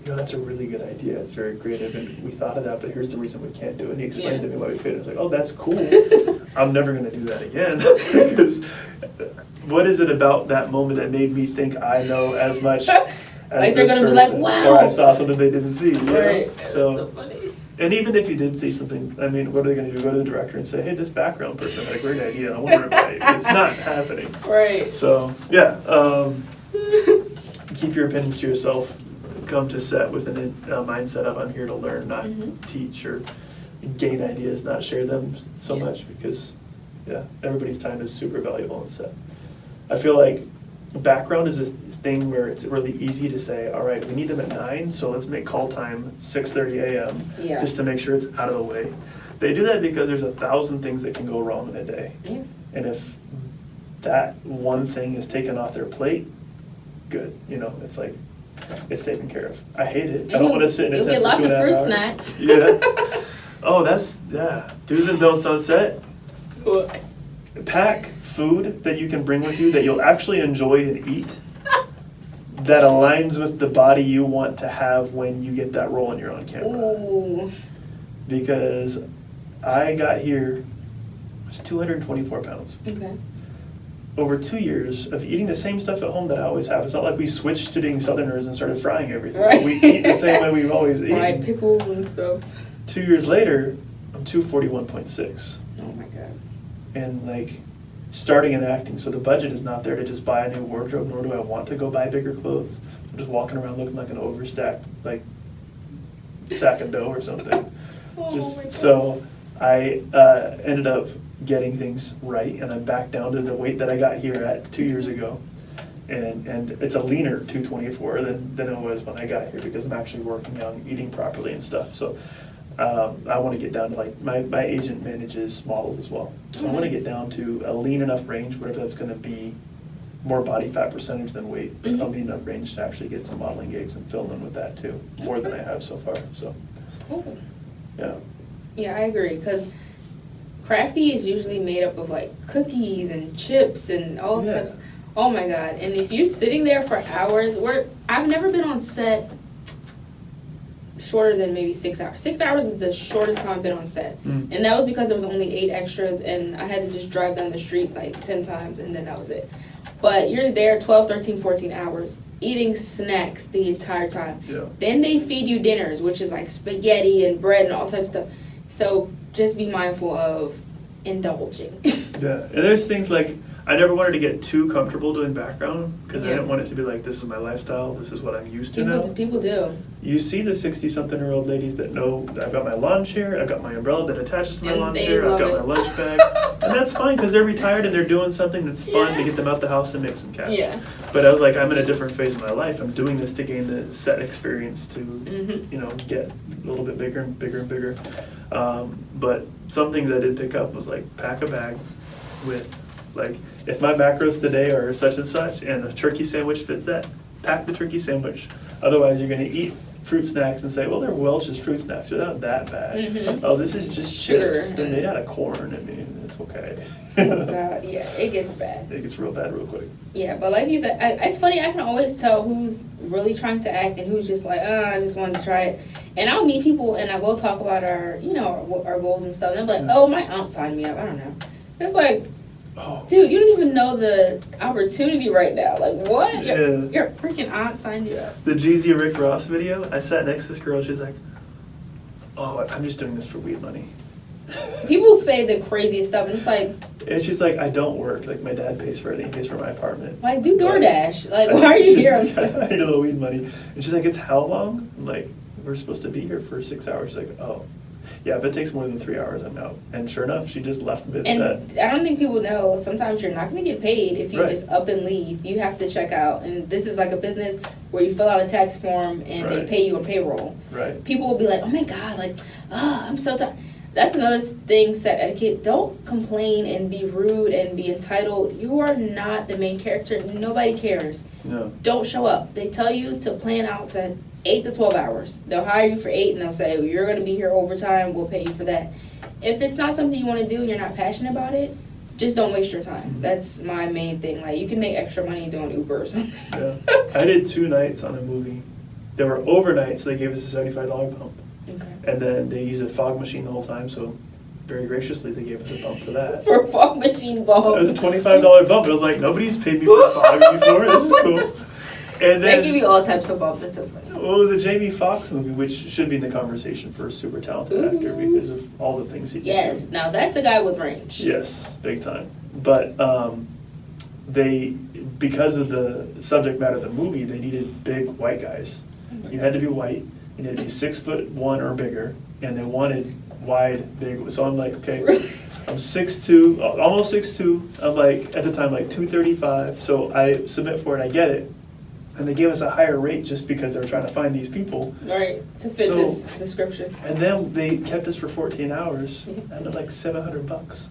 Speaker 2: you know, that's a really good idea. It's very creative, and we thought of that, but here's the reason we can't do it. And he explained to me why we couldn't. I was like, oh, that's cool. I'm never going to do that again. Because what is it about that moment that made me think I know as much as
Speaker 1: like
Speaker 2: this
Speaker 1: they're going to be
Speaker 2: person,
Speaker 1: like, wow.
Speaker 2: or I saw something they didn't see. You know?
Speaker 1: Right.
Speaker 2: So,
Speaker 1: That's so funny.
Speaker 2: and even if you did see something, I mean, what are they going to do? Go to the director and say, hey, this background person had a great idea. I wonder why. It's not happening.
Speaker 1: Right.
Speaker 2: So, yeah. Keep your opinions to yourself. Come to set with a mindset of I'm here to learn, not teach or gain ideas, not share them so much, because everybody's time is super valuable on set. I feel like background is a thing where it's really easy to say, all right, we need them at 9, so let's make call time 6:30 a.m. just to make sure it's out of the way. They do that because there's 1,000 things that can go wrong in a day. Yeah. And if that one thing is taken off their plate, good. You know, it's like, it's taken care of. I hate it. I don't want to sit in a tent for 2.5 hours.
Speaker 1: You'll get lots of fruit snacks.
Speaker 2: Yeah. Oh, do's and don'ts on set. Pack food that you can bring with you that you'll actually enjoy and eat that aligns with the body you want to have when you get that role and you're on camera.
Speaker 1: Ooh.
Speaker 2: Because I got here, I was 224 pounds.
Speaker 1: Okay.
Speaker 2: Over 2 years of eating the same stuff at home that I always have. It's not like we switched to being Southerners and started frying everything.
Speaker 1: Right.
Speaker 2: We eat the same way we've always eaten.
Speaker 1: Fried pickles and stuff.
Speaker 2: 2 years later, I'm 241.6.
Speaker 1: Oh my God.
Speaker 2: And like starting in acting, so the budget is not there to just buy a new wardrobe, nor do I want to go buy bigger clothes. I'm just walking around looking like an overstacked like sack of dough or something. So I ended up getting things right, and I'm back down to the weight that I got here at 2 years ago, and it's a leaner 224 than it was when I got here, because I'm actually working on eating properly and stuff. So I want to get down to, like, my agent manages models as well, so I want to get down to a lean enough range, whatever that's going to be, more body fat percentage than weight, but a lean enough range to actually get some modeling gigs and fill in with that too, more than I have so far. So
Speaker 1: cool.
Speaker 2: Yeah,
Speaker 1: I agree, because crafty is usually made up of like cookies and chips and all types. Oh my God. And if you're sitting there for hours, I've never been on set shorter than maybe 6 hours. 6 hours is the shortest time I've been on set. And that was because there was only 8 extras and I had to just drive down the street like 10 times and then that was it. But you're there 12, 13, 14 hours eating snacks the entire time.
Speaker 2: Yeah.
Speaker 1: Then they feed you dinners, which is like spaghetti and bread and all types of stuff. So just be mindful of indulging.
Speaker 2: Yeah, and there's things like, I never wanted to get too comfortable doing background, because I didn't want it to be like, this is my lifestyle, this is what I'm used to now.
Speaker 1: People do.
Speaker 2: You see the 60-something-year-old ladies that know that I've got my lawn chair, I've got my umbrella that attaches to my lawn chair, I've got my lunch bag, and that's fine because they're retired and they're doing something that's fun to get them out the house and make some cash.
Speaker 1: Yeah.
Speaker 2: But I was like, I'm in a different phase of my life. I'm doing this to gain the set experience to, you know, get a little bit bigger and bigger and bigger. But some things I did pick up was like, pack a bag with, like, if my macros today are such and such and a turkey sandwich fits that, pack the turkey sandwich. Otherwise, you're going to eat fruit snacks and say, well, they're Welch's fruit snacks. They're not that bad. Oh, this is just chips. They're made out of corn. I mean, it's okay.
Speaker 1: Oh, God, yeah, it gets bad.
Speaker 2: It gets real bad real quick.
Speaker 1: Yeah, but like you said, it's funny, I can always tell who's really trying to act and who's just like, I just wanted to try it. And I'll meet people and I will talk about our, you know, our goals and stuff. And they'll be like, oh, my aunt signed me up. I don't know. It's like, dude, you don't even know the opportunity right now. Like, what? Your freaking aunt signed you up.
Speaker 2: The Jeezy Rick Ross video, I sat next to this girl, she's like, oh, I'm just doing this for weed money.
Speaker 1: People say the craziest stuff, and it's like.
Speaker 2: And she's like, I don't work. Like, my dad pays for it. He pays for my apartment.
Speaker 1: Like, do DoorDash. Like, why are you here?
Speaker 2: I need a little weed money. And she's like, it's how long? I'm like, we're supposed to be here for 6 hours. She's like, oh. Yeah, if it takes more than 3 hours, I'm out. And sure enough, she just left mid-set.
Speaker 1: And I don't think people know, sometimes you're not going to get paid if you just up and leave. You have to check out. And this is like a business where you fill out a tax form and they pay you on payroll.
Speaker 2: Right.
Speaker 1: People will be like, oh my God, like, I'm so tired. That's another thing, set etiquette. Don't complain and be rude and be entitled. You are not the main character. Nobody cares.
Speaker 2: No.
Speaker 1: Don't show up. They tell you to plan out to 8 to 12 hours. They'll hire you for 8 and they'll say, well, you're going to be here overtime. We'll pay you for that. If it's not something you want to do and you're not passionate about it, just don't waste your time.
Speaker 2: Mm-hmm.
Speaker 1: That's my main thing. Like, you can make extra money doing Uber or something.
Speaker 2: Yeah. I did 2 nights on a movie. They were overnight, so they gave us a $75 bump.
Speaker 1: Okay.
Speaker 2: And then they used a fog machine the whole time, so very graciously they gave us a bump for that.
Speaker 1: For a fog machine bump.
Speaker 2: It was a $25 bump. I was like, nobody's paid me for fog before. This is cool. And then
Speaker 1: They give you all types of bumps. That's so funny.
Speaker 2: Well, it was a Jamie Foxx movie, which should be in the conversation for a super talented actor because of all the things he can do.
Speaker 1: Yes, now that's a guy with range.
Speaker 2: Yes, big time. But they, because of the subject matter of the movie, they needed big white guys. You had to be white. You needed to be 6'1" or bigger, and they wanted wide, big. So I'm like, okay, I'm 6'2", almost 6'2". I'm like, at the time, like 235. So I submit for it, I get it. And they gave us a higher rate just because they were trying to find these people.
Speaker 1: Right, to fit this description.
Speaker 2: And then they kept us for 14 hours, and like $700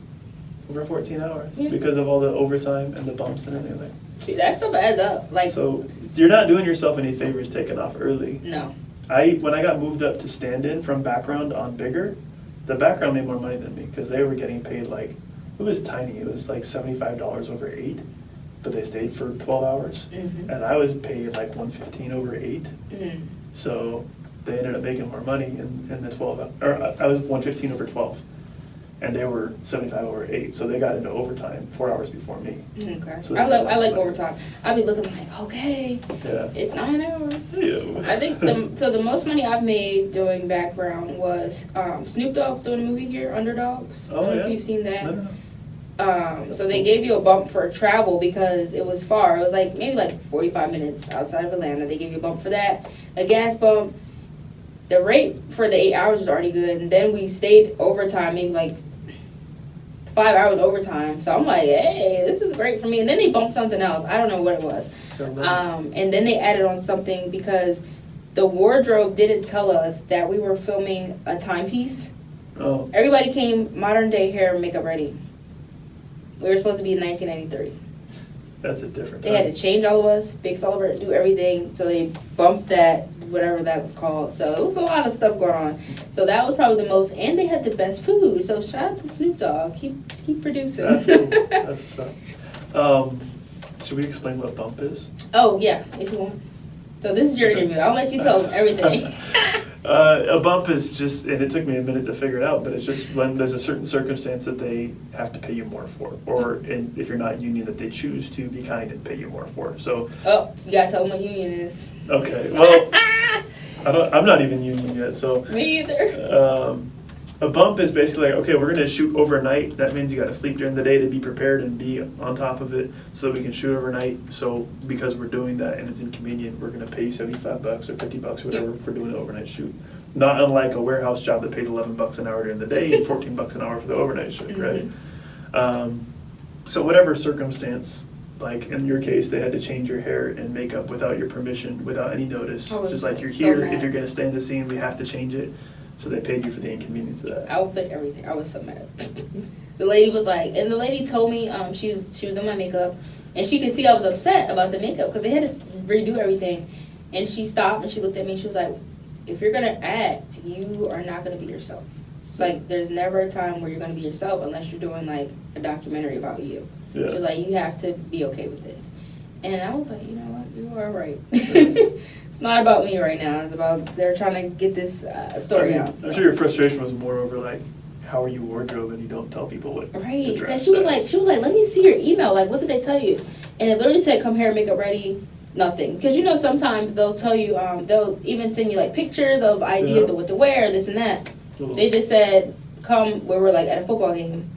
Speaker 2: over 14 hours because of all the overtime and the bumps and everything.
Speaker 1: Gee, that stuff adds up. Like,
Speaker 2: so you're not doing yourself any favors taking off early.
Speaker 1: No.
Speaker 2: When I got moved up to stand-in from background on bigger, the background made more money than me because they were getting paid like, it was tiny. It was like $75 over 8. But they stayed for 12 hours, and I was paid like $115 over 8. So they ended up making more money in the 12. Or I was $115 over 12, and they were 75 over 8. So they got into overtime 4 hours before me.
Speaker 1: Okay.
Speaker 2: So
Speaker 1: I like overtime. I'll be looking like, okay, it's 9 hours.
Speaker 2: Yeah.
Speaker 1: I think the most money I've made doing background was Snoop Dogg's doing a movie here, Underdogs. I don't know if you've seen that.
Speaker 2: No.
Speaker 1: So they gave you a bump for travel because it was far. It was like maybe like 45 minutes outside of Atlanta. They gave you a bump for that. A gas bump. The rate for the 8 hours was already good. And then we stayed overtime, maybe like 5 hours overtime. So I'm like, hey, this is great for me. And then they bumped something else. I don't know what it was. And then they added on something because the wardrobe didn't tell us that we were filming a timepiece.
Speaker 2: Oh.
Speaker 1: Everybody came modern day hair and makeup ready. We were supposed to be in 1993.
Speaker 2: That's a different
Speaker 1: They had to change all of us, fix all of it, do everything. So they bumped that, whatever that was called. So it was a lot of stuff going on. So that was probably the most, and they had the best food. So shout out to Snoop Dogg. Keep producing.
Speaker 2: That's cool. That's what's up. Should we explain what bump is?
Speaker 1: Oh, yeah, if you want. So this is your interview. I'll let you tell them everything.
Speaker 2: A bump is just, and it took me a minute to figure it out, but it's just when there's a certain circumstance that they have to pay you more for, or if you're not union, that they choose to be kind and pay you more for. So.
Speaker 1: Oh, you gotta tell them what union is.
Speaker 2: Okay. Well, I'm not even union yet, so.
Speaker 1: Me either.
Speaker 2: A bump is basically like, okay, we're going to shoot overnight. That means you got to sleep during the day to be prepared and be on top of it so that we can shoot overnight. So because we're doing that and it's inconvenient, we're going to pay you $75 or $50 or whatever for doing an overnight shoot. Not unlike a warehouse job that pays $11 an hour during the day and $14 an hour for the overnight shoot, right? So whatever circumstance, like in your case, they had to change your hair and makeup without your permission, without any notice. Just like you're here, if you're going to stay in the scene, we have to change it. So they paid you for the inconvenience of that.
Speaker 1: Outfit, everything. I was so mad. The lady was like, and the lady told me she was in my makeup, and she could see I was upset about the makeup because they had to redo everything. And she stopped and she looked at me and she was like, if you're gonna act, you are not gonna be yourself. It's like there's never a time where you're gonna be yourself unless you're doing like a documentary about you.
Speaker 2: Yeah.
Speaker 1: She was like, you have to be okay with this. And I was like, you know what, you are right. It's not about me right now. It's about they're trying to get this story out. So.
Speaker 2: I'm sure your frustration was more over like, how are you wardrobe and you don't tell people what
Speaker 1: right,
Speaker 2: to
Speaker 1: because
Speaker 2: dress
Speaker 1: she was like, let me see your email. Like, what did they tell you? And it literally said, come hair, makeup ready, nothing. Because you know sometimes they'll tell you, they'll even send you like pictures of ideas of what to wear, this and that. They just said, come, we were like at a football game.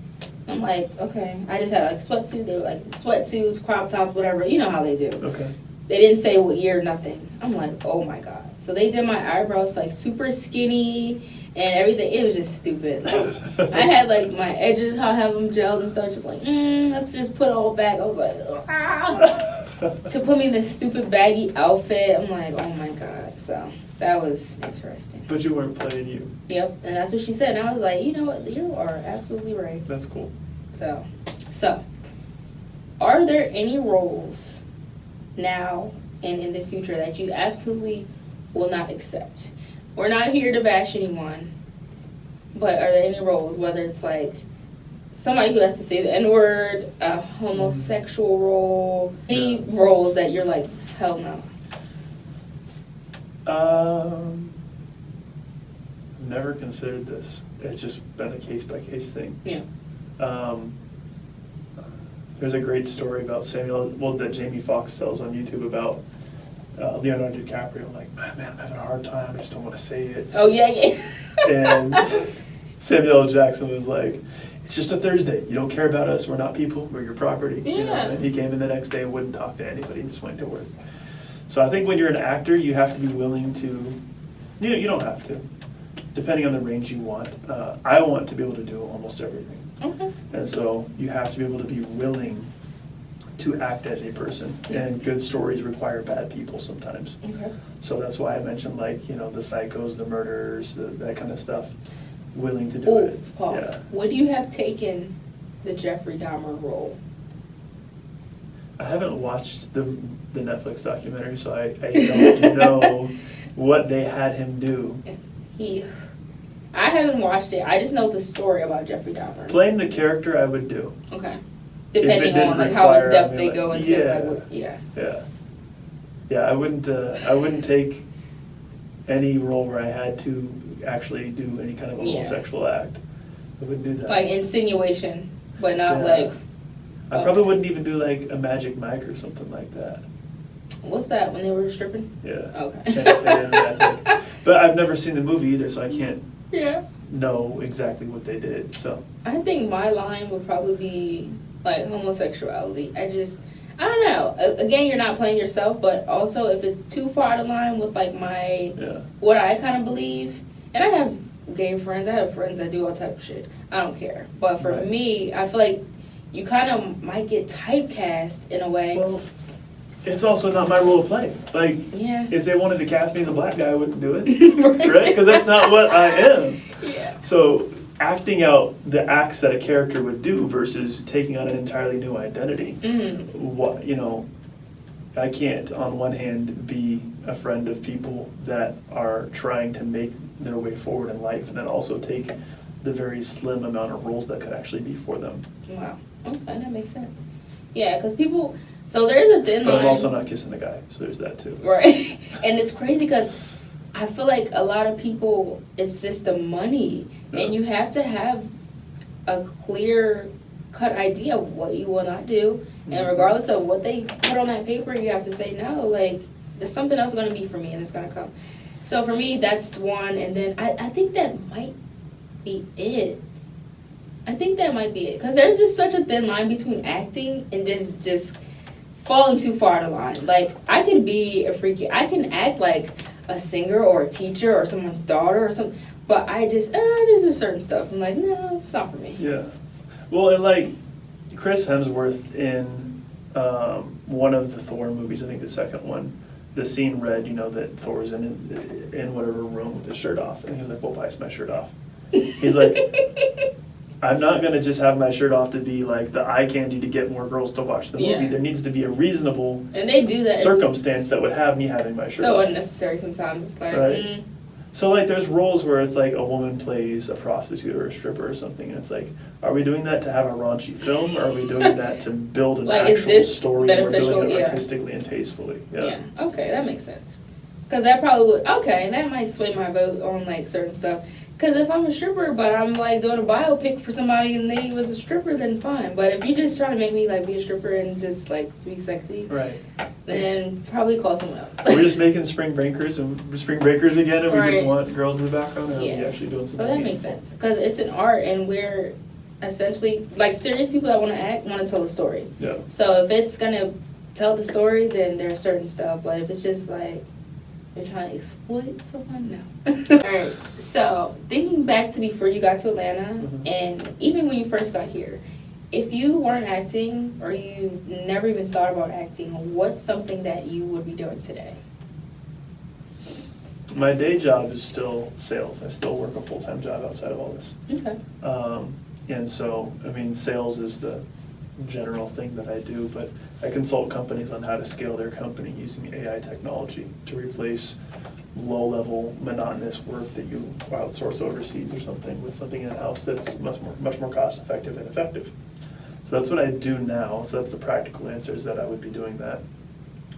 Speaker 1: I'm like, okay. I just had like a sweatsuit. They were like sweatsuits, crop tops, whatever. You know how they do.
Speaker 2: Okay.
Speaker 1: They didn't say what year, nothing. I'm like, oh my God. So they did my eyebrows like super skinny and everything. It was just stupid. Like, I had like my edges, how I have them gelled and stuff. Just like, let's just put it all back. I was like, to put me in this stupid baggy outfit. I'm like, oh my God. So that was interesting.
Speaker 2: But you weren't playing you.
Speaker 1: Yep, and that's what she said. And I was like, you know what? You are absolutely right.
Speaker 2: That's cool.
Speaker 1: So, are there any roles now and in the future that you absolutely will not accept? We're not here to bash anyone, but are there any roles, whether it's like somebody who has to say the N-word, a homosexual role, any roles that you're like, hell no?
Speaker 2: Never considered this. It's just been a case-by-case thing.
Speaker 1: Yeah.
Speaker 2: There's a great story about that Jamie Foxx tells on YouTube about Leonardo DiCaprio. I'm like, man, I'm having a hard time. I just don't want to say it.
Speaker 1: Oh, yeah.
Speaker 2: And Samuel L. Jackson was like, it's just a Thursday. You don't care about us. We're not people. We're your property.
Speaker 1: Yeah.
Speaker 2: You know? And he came in the next day and wouldn't talk to anybody and just went to work. So I think when you're an actor, you have to be willing to, you don't have to, depending on the range you want. I want to be able to do almost everything.
Speaker 1: Okay.
Speaker 2: And so you have to be able to be willing to act as a person. And good stories require bad people sometimes.
Speaker 1: Okay.
Speaker 2: So that's why I mentioned the psychos, the murderers, that kind of stuff. Willing to do it.
Speaker 1: Pause.
Speaker 2: Yeah.
Speaker 1: Would you have taken the Jeffrey Dahmer role?
Speaker 2: I haven't watched the Netflix documentary, so I don't know what they had him do.
Speaker 1: I haven't watched it. I just know the story about Jeffrey Dahmer.
Speaker 2: Playing the character, I would do.
Speaker 1: Okay. Depending on like how in depth they go into.
Speaker 2: Yeah. I wouldn't take any role where I had to actually do any kind of homosexual act. I wouldn't do that.
Speaker 1: Like insinuation, but not like.
Speaker 2: I probably wouldn't even do like a Magic Mike or something like that.
Speaker 1: What's that, when they were stripping?
Speaker 2: Yeah.
Speaker 1: Okay.
Speaker 2: But I've never seen the movie either, so I can't
Speaker 1: Yeah.
Speaker 2: know exactly what they did. So
Speaker 1: I think my line would probably be like homosexuality. I don't know. Again, you're not playing yourself, but also if it's too far to line with like what I kind of believe, and I have gay friends, I have friends that do all type of shit. I don't care. But for me, I feel like you kind of might get typecast in a way.
Speaker 2: Well, it's also not my role to play. Like,
Speaker 1: yeah.
Speaker 2: If they wanted to cast me as a black guy, I wouldn't do it, right? Because that's not what I am.
Speaker 1: Yeah.
Speaker 2: So acting out the acts that a character would do versus taking on an entirely new identity. I can't, on one hand, be a friend of people that are trying to make their way forward in life, and then also take the very slim amount of roles that could actually be for them.
Speaker 1: Wow. Okay, that makes sense. Yeah, because people. So there's a thin line.
Speaker 2: But I'm also not kissing a guy, so there's that too.
Speaker 1: Right. And it's crazy because I feel like a lot of people, it's just the money. Yeah. And you have to have a clear-cut idea of what you will not do. Mm-hmm. And regardless of what they put on that paper, you have to say, no, like, there's something else going to be for me, and it's going to come. So for me, that's one. And then I think that might be it. I think that might be it. Because there's just such a thin line between acting and just falling too far to line. Like, I could be a freaky. I can act like a singer or a teacher or someone's daughter or something. But I just, there's just certain stuff. I'm like, no, it's not for me.
Speaker 2: Yeah. Well, and like Chris Hemsworth in one of the Thor movies, I think the second one, the scene read, that Thor's in whatever room with his shirt off. And he was like, well, why is my shirt off? He's like, I'm not going to just have my shirt off to be like the eye candy to get more girls to watch the movie.
Speaker 1: Yeah.
Speaker 2: There needs to be a reasonable
Speaker 1: and they do that
Speaker 2: circumstance that would have me having my shirt
Speaker 1: so
Speaker 2: off.
Speaker 1: Unnecessary sometimes. It's like,
Speaker 2: right? So like there's roles where it's like a woman plays a prostitute or a stripper or something, and it's like, are we doing that to have a raunchy film, or are we doing that to build an
Speaker 1: like,
Speaker 2: actual story and we're doing it
Speaker 1: yeah.
Speaker 2: artistically and tastefully?
Speaker 1: Yeah. Okay, that makes sense. Because that probably would, that might sway my vote on like certain stuff. Because if I'm a stripper, but I'm like doing a biopic for somebody and they was a stripper, then fine. But if you just trying to make me like be a stripper and just like be sexy,
Speaker 2: Right.
Speaker 1: then probably call someone else.
Speaker 2: We're just making spring breakers again, and we just
Speaker 1: Right.
Speaker 2: want girls in the background, or
Speaker 1: Yeah.
Speaker 2: are we actually doing
Speaker 1: So
Speaker 2: something?
Speaker 1: that makes sense because it's an art, and we're essentially like serious people that want to act, want to tell a story.
Speaker 2: Yeah.
Speaker 1: So if it's gonna tell the story, then there's certain stuff. But if it's just like you're trying to exploit someone, no. All right. So thinking back to before you got to Atlanta,
Speaker 2: Mhm.
Speaker 1: and even when you first got here, if you weren't acting or you never even thought about acting, what's something that you would be doing today?
Speaker 2: My day job is still sales. I still work a full-time job outside of all this.
Speaker 1: Okay.
Speaker 2: And so, I mean, sales is the general thing that I do, but I consult companies on how to scale their company using AI technology to replace low-level, monotonous work that you outsource overseas or something with something in-house that's much more cost-effective and effective. So that's what I do now. So that's the practical answer, is that I would be doing that.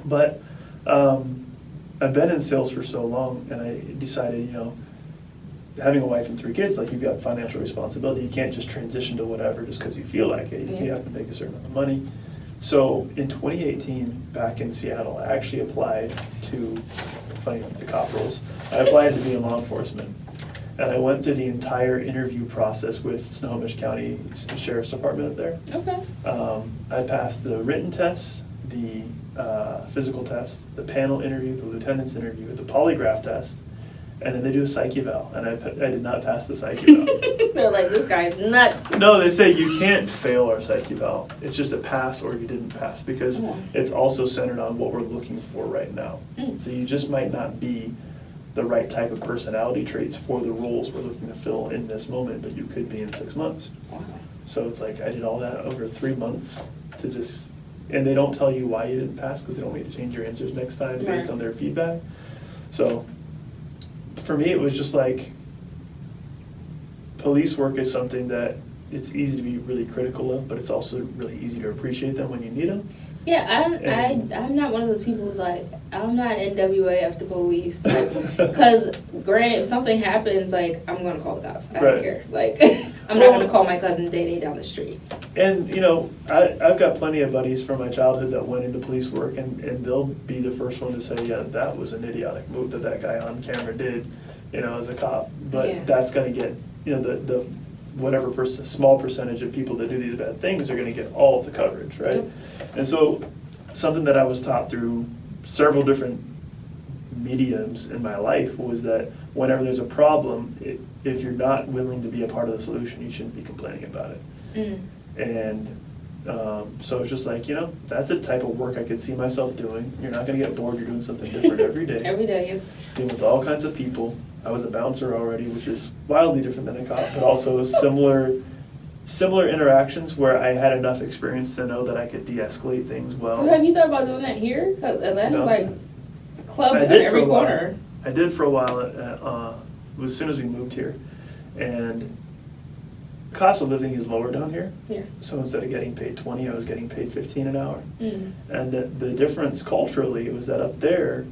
Speaker 2: But I've been in sales for so long, and I decided, having a wife and 3 kids, like, you've got financial responsibility. You can't just transition to whatever just because you feel like it.
Speaker 1: Yeah.
Speaker 2: You have to make a certain amount of money. So in 2018, back in Seattle, I actually applied to, funny, the cop roles. I applied to be in law enforcement. And I went through the entire interview process with Snohomish County Sheriff's Department up there.
Speaker 1: Okay.
Speaker 2: I passed the written test, the physical test, the panel interview, the lieutenant's interview, the polygraph test, and then they do a psych eval, and I did not pass the psych eval.
Speaker 1: They're like, this guy's nuts.
Speaker 2: No, they say you can't fail our psych eval. It's just a pass or you didn't pass, because
Speaker 1: Oh.
Speaker 2: it's also centered on what we're looking for right now.
Speaker 1: Mm.
Speaker 2: So you just might not be the right type of personality traits for the roles we're looking to fill in this moment, but you could be in 6 months.
Speaker 1: Wow.
Speaker 2: So it's like I did all that over 3 months to just, and they don't tell you why you didn't pass because they don't want you to change your answers next time based
Speaker 1: Right.
Speaker 2: on their feedback. So for me, it was just like, police work is something that it's easy to be really critical of, but it's also really easy to appreciate them when you need them.
Speaker 1: Yeah, I'm not one of those people who's like, I'm not NWA the police. Because granted, if something happens, like, I'm going to call the cops. I
Speaker 2: Right.
Speaker 1: don't care. Like, I'm not going to call my cousin Day down the street.
Speaker 2: And, I've got plenty of buddies from my childhood that went into police work, and they'll be the first one to say, yeah, that was an idiotic move that guy on camera did, as a cop. But
Speaker 1: Yeah.
Speaker 2: that's going to get, the whatever small percentage of people that do these bad things are going to get all of the coverage, right?
Speaker 1: Yep.
Speaker 2: And so something that I was taught through several different mediums in my life was that whenever there's a problem, if you're not willing to be a part of the solution, you shouldn't be complaining about it.
Speaker 1: Mm.
Speaker 2: And so it's just like, that's a type of work I could see myself doing. You're not going to get bored. You're doing something different every day.
Speaker 1: Every day, yep.
Speaker 2: Dealing with all kinds of people. I was a bouncer already, which is wildly different than a cop, but also similar interactions where I had enough experience to know that I could de-escalate things well.
Speaker 1: So have you thought about doing that here? Because Atlanta's like
Speaker 2: Bouncing.
Speaker 1: a club
Speaker 2: I
Speaker 1: at
Speaker 2: did for
Speaker 1: every
Speaker 2: a while.
Speaker 1: corner.
Speaker 2: I did for a while as soon as we moved here. And cost of living is lower down here.
Speaker 1: Yeah.
Speaker 2: So instead of getting paid 20, I was getting paid 15 an hour.
Speaker 1: Mm.
Speaker 2: And the difference culturally was that up there,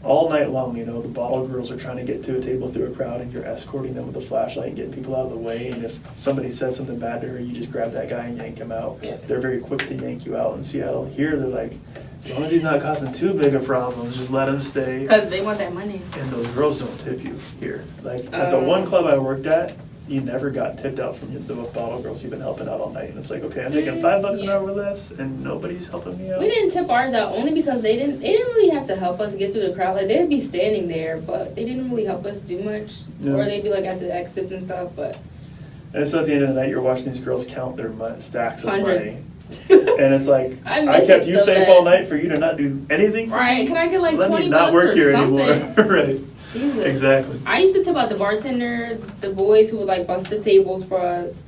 Speaker 2: all night long, the bottle girls are trying to get to a table through a crowd, and you're escorting them with a flashlight and getting people out of the way. And if somebody says something bad to her, you just grab that guy and yank him out.
Speaker 1: Yeah.
Speaker 2: They're very quick to yank you out in Seattle. Here, they're like, as long as he's not causing too big of problems, just let him stay.
Speaker 1: Because they want that money.
Speaker 2: And those girls don't tip you here. Like, at the one club I worked at, you never got tipped out from the bottle girls you've been helping out all night. And it's like, okay, I'm making $5 an
Speaker 1: Yeah.
Speaker 2: hour less, and nobody's helping me out.
Speaker 1: We didn't tip ours out only because they didn't really have to help us get through the crowd. Like, they'd be standing there, but they didn't really help us do much.
Speaker 2: No.
Speaker 1: Or they'd be like at the exits and stuff, but
Speaker 2: And so at the end of the night, you're watching these girls count their stacks of
Speaker 1: hundreds.
Speaker 2: money. And it's like,
Speaker 1: I
Speaker 2: I
Speaker 1: miss
Speaker 2: kept
Speaker 1: it
Speaker 2: you
Speaker 1: so
Speaker 2: safe
Speaker 1: bad.
Speaker 2: all night for you to not do anything for
Speaker 1: Right,
Speaker 2: me?
Speaker 1: can I get like
Speaker 2: Let
Speaker 1: 20
Speaker 2: me not
Speaker 1: bucks
Speaker 2: work
Speaker 1: or
Speaker 2: here
Speaker 1: something?
Speaker 2: anymore. Right.
Speaker 1: Jesus.
Speaker 2: Exactly.
Speaker 1: I used to tip out the bartender, the boys who would like bust the tables for us,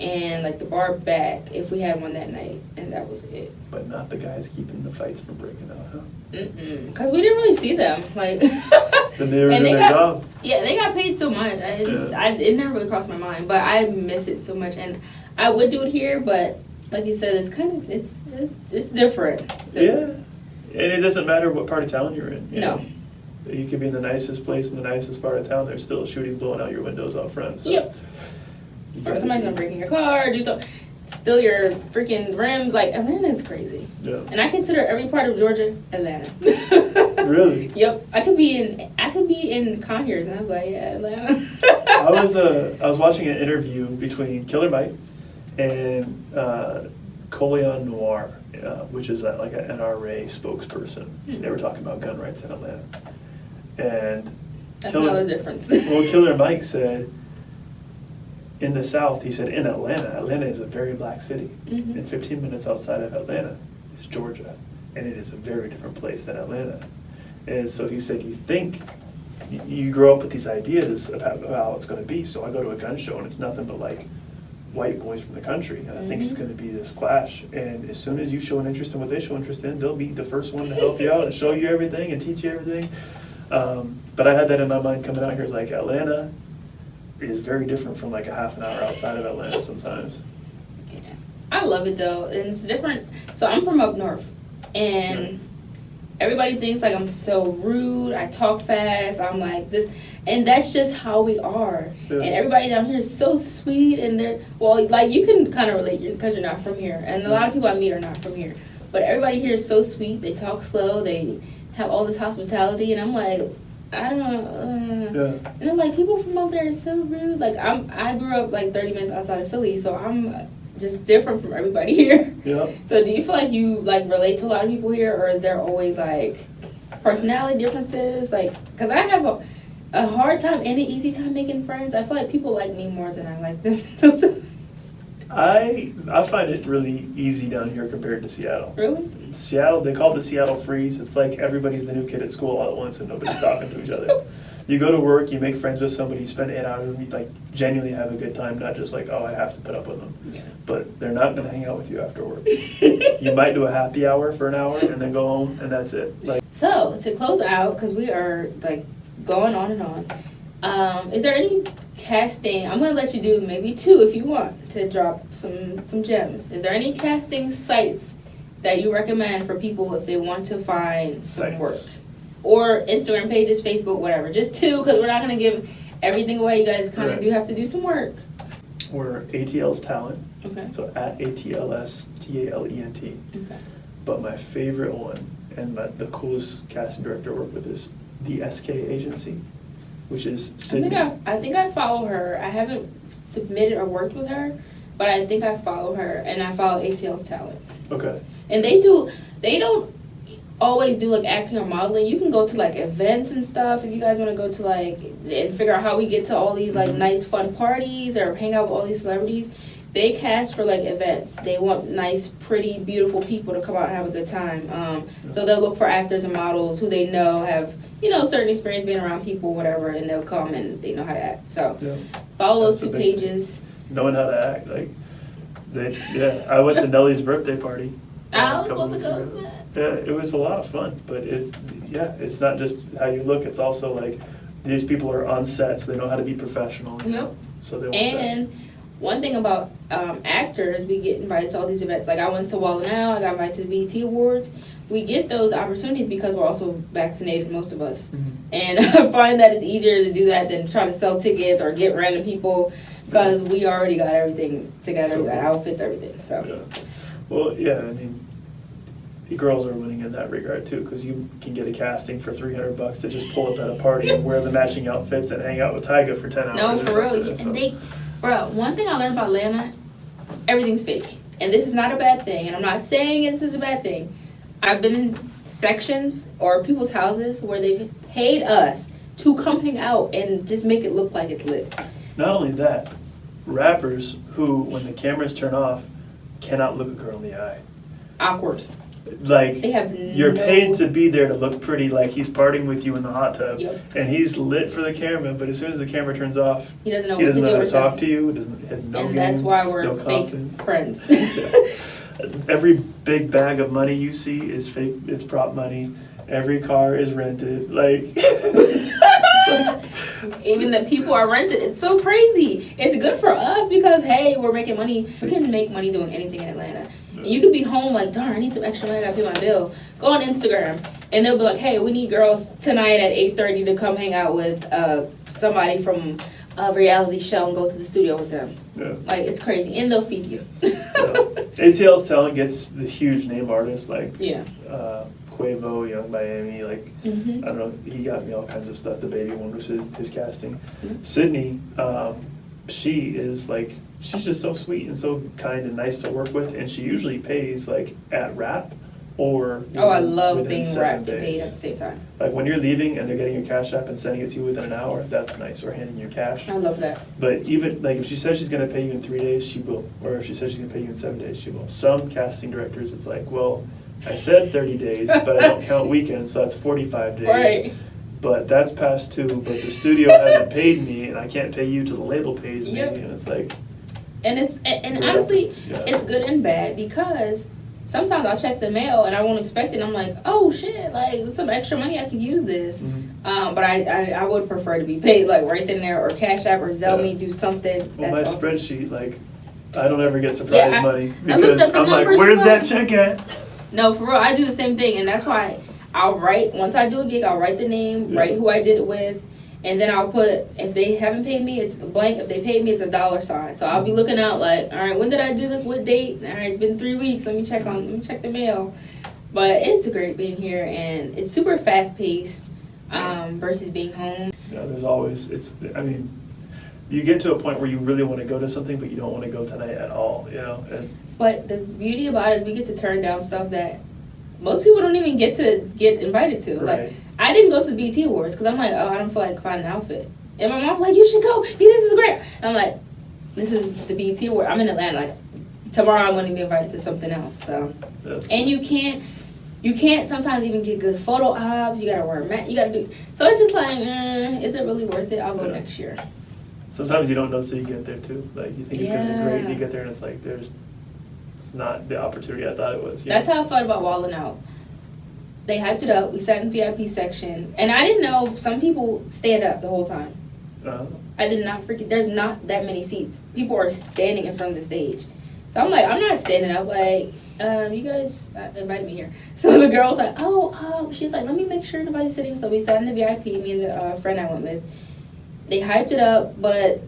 Speaker 1: and like the bar back if we had one that night, and that was it.
Speaker 2: But not the guys keeping the fights from breaking out, huh?
Speaker 1: Because we didn't really see them. Like,
Speaker 2: Then they were
Speaker 1: And
Speaker 2: doing
Speaker 1: they
Speaker 2: their
Speaker 1: got-
Speaker 2: job.
Speaker 1: yeah, they got paid so much.
Speaker 2: Yeah.
Speaker 1: It never really crossed my mind, but I miss it so much, and I would do it here, but like you said, it's kind of it's different. It's different.
Speaker 2: Yeah. And it doesn't matter what part of town you're in. You
Speaker 1: No.
Speaker 2: know? You could be in the nicest place in the nicest part of town. There's still a shooting blowing out your windows out front. So
Speaker 1: Yep. Or somebody's gonna break in your car, do something, steal your freaking rims. Like, Atlanta is crazy.
Speaker 2: Yeah.
Speaker 1: And I consider every part of Georgia Atlanta.
Speaker 2: Really?
Speaker 1: Yep. I could be in Conyers, and I'm like, yeah, Atlanta.
Speaker 2: I was watching an interview between Killer Mike and Coleon Noir, which is like an NRA spokesperson. They were talking about gun rights in Atlanta, and
Speaker 1: That's another difference.
Speaker 2: Well, Killer Mike said, in the South, he said, in Atlanta is a very black city.
Speaker 1: Mm-hmm.
Speaker 2: And 15 minutes outside of Atlanta is Georgia, and it is a very different place than Atlanta. And so he said, you grow up with these ideas about how it's going to be. So I go to a gun show, and it's nothing but like white boys from the country, and I think it's going to be this clash. And as soon as you show an interest in what they show interest in, they'll be the first one to help you out and show you everything and teach you everything. But I had that in my mind coming out here. It's like Atlanta is very different from like a half an hour outside of Atlanta sometimes.
Speaker 1: Yeah. I love it though, and it's different. So I'm from up north, and everybody thinks like I'm so rude, I talk fast, I'm like this, and that's just how we are.
Speaker 2: Yeah.
Speaker 1: And everybody down here is so sweet, and they're, well, like you can kind of relate because you're not from here, and a lot of people I meet are not from here. But everybody here is so sweet, they talk slow, they have all this hospitality, and I'm like, I don't know. And I'm like, people from out there are so rude. Like I grew up like 30 minutes outside of Philly, so I'm just different from everybody here.
Speaker 2: Yeah.
Speaker 1: So do you feel like you like relate to a lot of people here, or is there always like personality differences? Like, because I have a hard time and an easy time making friends. I feel like people like me more than I like them sometimes.
Speaker 2: I find it really easy down here compared to Seattle.
Speaker 1: Really?
Speaker 2: Seattle, they call it the Seattle freeze. It's like everybody's the new kid at school all at once and nobody's talking to each other. You go to work, you make friends with somebody, you spend 8 hours, and you like genuinely have a good time, not just like, oh, I have to put up with them.
Speaker 1: Yeah.
Speaker 2: But they're not going to hang out with you after work. You might do a happy hour for an hour and then go home, and that's it. Like,
Speaker 1: so to close out, because we are like going on and on, is there any casting? I'm going to let you do maybe 2 if you want to drop some gems. Is there any casting sites that you recommend for people if they want to find some work? Or Instagram pages, Facebook, whatever. Just 2, because we're not going to give everything away. You guys kind of do have to do some work.
Speaker 2: We're ATL's Talent.
Speaker 1: Okay.
Speaker 2: So at ATLSTALENT.
Speaker 1: Okay.
Speaker 2: But my favorite one and the coolest casting director I work with is the SK Agency, which is Sydney.
Speaker 1: I think I follow her. I haven't submitted or worked with her, but I think I follow her, and I follow ATL's Talent.
Speaker 2: Okay.
Speaker 1: And they don't always do like acting or modeling. You can go to like events and stuff if you guys want to go to like and figure out how we get to all these like nice fun parties or hang out with all these celebrities. They cast for like events. They want nice, pretty, beautiful people to come out and have a good time. So they'll look for actors and models who they know have, certain experience being around people, whatever, and they'll come and they know how to act. So follow those 2 pages.
Speaker 2: Knowing how to act, like, I went to Nellie's birthday party.
Speaker 1: I was supposed to go to that.
Speaker 2: Yeah, it was a lot of fun, but it's not just how you look, it's also like these people are on set, so they know how to be professional.
Speaker 1: Yep.
Speaker 2: So they want
Speaker 1: and one thing about actors, we get invited to all these events. Like I went to Wall Now, I got invited to the BET Awards. We get those opportunities because we're also vaccinated, most of us. Mm-hmm. And I find that it's easier to do that than try to sell tickets or get random people because we already got everything together. So we got outfits, everything. So.
Speaker 2: Yeah. Well, yeah, I mean, the girls are winning in that regard too, because you can get a casting for $300 to just pull up at a party and wear the matching outfits and hang out with Tyga for 10 hours.
Speaker 1: No, for real. So. And one thing I learned about Atlanta, everything's fake. And this is not a bad thing. And I'm not saying this is a bad thing. I've been in sections or people's houses where they've paid us to come hang out and just make it look like it's lit.
Speaker 2: Not only that, rappers who, when the cameras turn off, cannot look a girl in the eye.
Speaker 1: Awkward.
Speaker 2: Like,
Speaker 1: they have
Speaker 2: you're paid to be there to look pretty, like he's partying with you in the hot tub.
Speaker 1: Yep.
Speaker 2: And he's lit for the camera, but as soon as the camera turns off,
Speaker 1: he doesn't know
Speaker 2: how to talk to you. Doesn't have no
Speaker 1: and
Speaker 2: game,
Speaker 1: that's why we're
Speaker 2: no
Speaker 1: fake
Speaker 2: confidence.
Speaker 1: Friends.
Speaker 2: Every big bag of money you see is fake. It's prop money. Every car is rented. Like, it's like
Speaker 1: Even the people are rented. It's so crazy. It's good for us because, hey, we're making money. We can make money doing anything in Atlanta. And you could be home like, darn, I need some extra money. I gotta pay my bill. Go on Instagram. And they'll be like, hey, we need girls tonight at 8:30 to come hang out with somebody from a reality show and go to the studio with them.
Speaker 2: Yeah.
Speaker 1: Like, it's crazy. And they'll feed you.
Speaker 2: ATL's talent gets the huge name artists like
Speaker 1: Yeah.
Speaker 2: Quavo, Young Miami, like,
Speaker 1: Mm-hmm.
Speaker 2: I don't know, he got me all kinds of stuff. The Baby one was his casting.
Speaker 1: Mm-hmm.
Speaker 2: Sydney, she is like, she's just so sweet and so kind and nice to work with, and she usually pays like at wrap or
Speaker 1: Oh, I love
Speaker 2: within
Speaker 1: being
Speaker 2: 7
Speaker 1: wrapped and
Speaker 2: days.
Speaker 1: paid at the same time.
Speaker 2: Like when you're leaving and they're getting your cash app and sending it to you within an hour, that's nice, or handing you cash.
Speaker 1: I love that.
Speaker 2: But even, like, if she says she's gonna pay you in 3 days, she will. Or if she says she's gonna pay you in 7 days, she will. Some casting directors, it's like, well, I said 30 days, but I don't count weekends, so that's 45 days.
Speaker 1: Right.
Speaker 2: But that's past 2, but the studio hasn't paid me, and I can't pay you till the label pays me,
Speaker 1: Yep.
Speaker 2: and it's like...
Speaker 1: And and
Speaker 2: Yeah.
Speaker 1: honestly,
Speaker 2: Yeah.
Speaker 1: it's good and bad because sometimes I'll check the mail and I won't expect it. And I'm like, oh shit, like some extra money, I could use this.
Speaker 2: Mhm.
Speaker 1: But I would prefer to be paid like right then there, or Cash App or Zelle me,
Speaker 2: Yeah.
Speaker 1: do something.
Speaker 2: Well, my
Speaker 1: That's awesome.
Speaker 2: spreadsheet, like, I don't ever get surprise
Speaker 1: Yeah,
Speaker 2: money,
Speaker 1: I looked
Speaker 2: because
Speaker 1: up the
Speaker 2: I'm like,
Speaker 1: numbers
Speaker 2: where's
Speaker 1: as
Speaker 2: that
Speaker 1: well.
Speaker 2: check at?
Speaker 1: No, for real, I do the same thing, and that's why I'll write, once I do a gig, I'll write the name,
Speaker 2: Yeah.
Speaker 1: write who I did it with, and then I'll put, if they haven't paid me, it's blank. If they paid me, it's a $sign. So I'll be looking out like, all right, when did I do this? What date? All right, it's been 3 weeks. Let me check the mail. But it's great being here, and it's super fast paced versus being home.
Speaker 2: You know, there's always, you get to a point where you really want to go to something, but you don't want to go tonight at all, you know? And
Speaker 1: But the beauty about it is we get to turn down stuff that most people don't even get invited to.
Speaker 2: Right.
Speaker 1: Like, I didn't go to the BT Awards because I'm like, oh, I don't feel like finding an outfit. And my mom's like, you should go. This is great. And I'm like, this is the BT Award. I'm in Atlanta. Like, tomorrow I'm going to be invited to something else. So,
Speaker 2: that's
Speaker 1: and you can't sometimes even get good photo ops. You got to wear a mask. You got to do. So it's just like, is it really worth it? I'll go next year.
Speaker 2: sometimes you don't know till you get there too. Like, you think it's going to be great, and you
Speaker 1: Yeah.
Speaker 2: get there and it's like, it's not the opportunity I thought it was.
Speaker 1: That's how I felt about Wildin' Out. They hyped it up. We sat in the VIP section. And I didn't know some people stand up the whole time. I did not freaking, there's not that many seats. People are standing in front of the stage. So I'm like, I'm not standing up. Like, you guys invited me here. So the girl was like, she's like, let me make sure nobody's sitting. So we sat in the VIP, me and the friend I went with. They hyped it up, but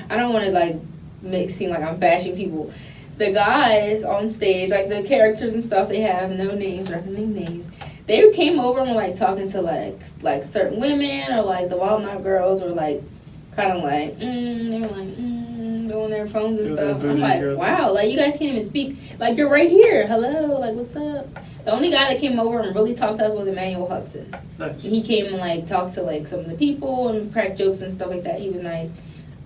Speaker 1: I don't want to, like, make it seem like I'm bashing people. The guys on stage, like the characters and stuff, they have no names, recognizing names. They came over and were like talking to like certain women or like the Wild Out girls, or like kind of like they were like doing their phones and
Speaker 2: Doing
Speaker 1: stuff.
Speaker 2: their
Speaker 1: I'm
Speaker 2: booty
Speaker 1: like,
Speaker 2: girl.
Speaker 1: wow, like you guys can't even speak. Like, you're right here. Hello, like, what's up? The only guy that came over and really talked to us was Emmanuel Hudson.
Speaker 2: Nice.
Speaker 1: And he came and like talked to like some of the people and cracked jokes and stuff like that. He was nice.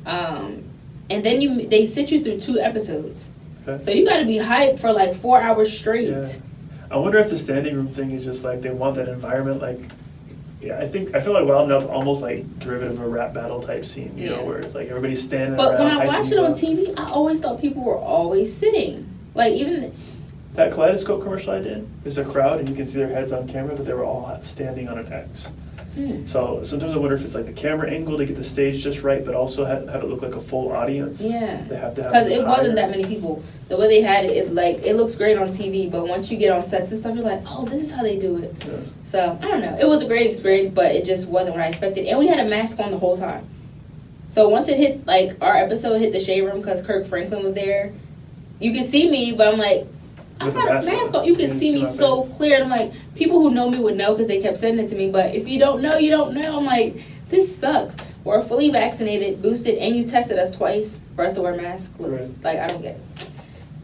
Speaker 1: And then they sit you through 2 episodes.
Speaker 2: Okay.
Speaker 1: So you got to be hyped for like 4 hours straight.
Speaker 2: Yeah. I wonder if the standing room thing is just like they want that environment. Like, yeah, I feel like Wild 'N Out's almost like derivative of a rap battle type scene, you know, where it's like everybody's standing
Speaker 1: But
Speaker 2: around.
Speaker 1: when I
Speaker 2: hyping
Speaker 1: watched
Speaker 2: you
Speaker 1: it on
Speaker 2: up.
Speaker 1: TV, I always thought people were always sitting. Like, even
Speaker 2: That Kaleidoscope commercial I did, there's a crowd and you can see their heads on camera, but they were all standing on an X. So sometimes I wonder if it's like the camera angle to get the stage just right, but also have it look like a full audience.
Speaker 1: Yeah.
Speaker 2: They have to have
Speaker 1: because
Speaker 2: this
Speaker 1: it wasn't
Speaker 2: higher-
Speaker 1: that many people. The way they had it, it looks great on TV, but once you get on sets and stuff, you're like, oh, this is how they do it.
Speaker 2: Yeah.
Speaker 1: So, I don't know. It was a great experience, but it just wasn't what I expected. And we had a mask on the whole time. So once it hit, like, our episode hit the shade room because Kirk Franklin was there, you could see me, but I'm like, I
Speaker 2: With a
Speaker 1: got a
Speaker 2: mask
Speaker 1: mask
Speaker 2: on.
Speaker 1: on. You can
Speaker 2: You
Speaker 1: see
Speaker 2: didn't
Speaker 1: me
Speaker 2: see my
Speaker 1: so
Speaker 2: face.
Speaker 1: clear. And I'm like, people who know me would know because they kept sending it to me. But if you don't know, you don't know. I'm like, this sucks. We're fully vaccinated, boosted, and you tested us twice for us to wear masks. Like, I don't get it.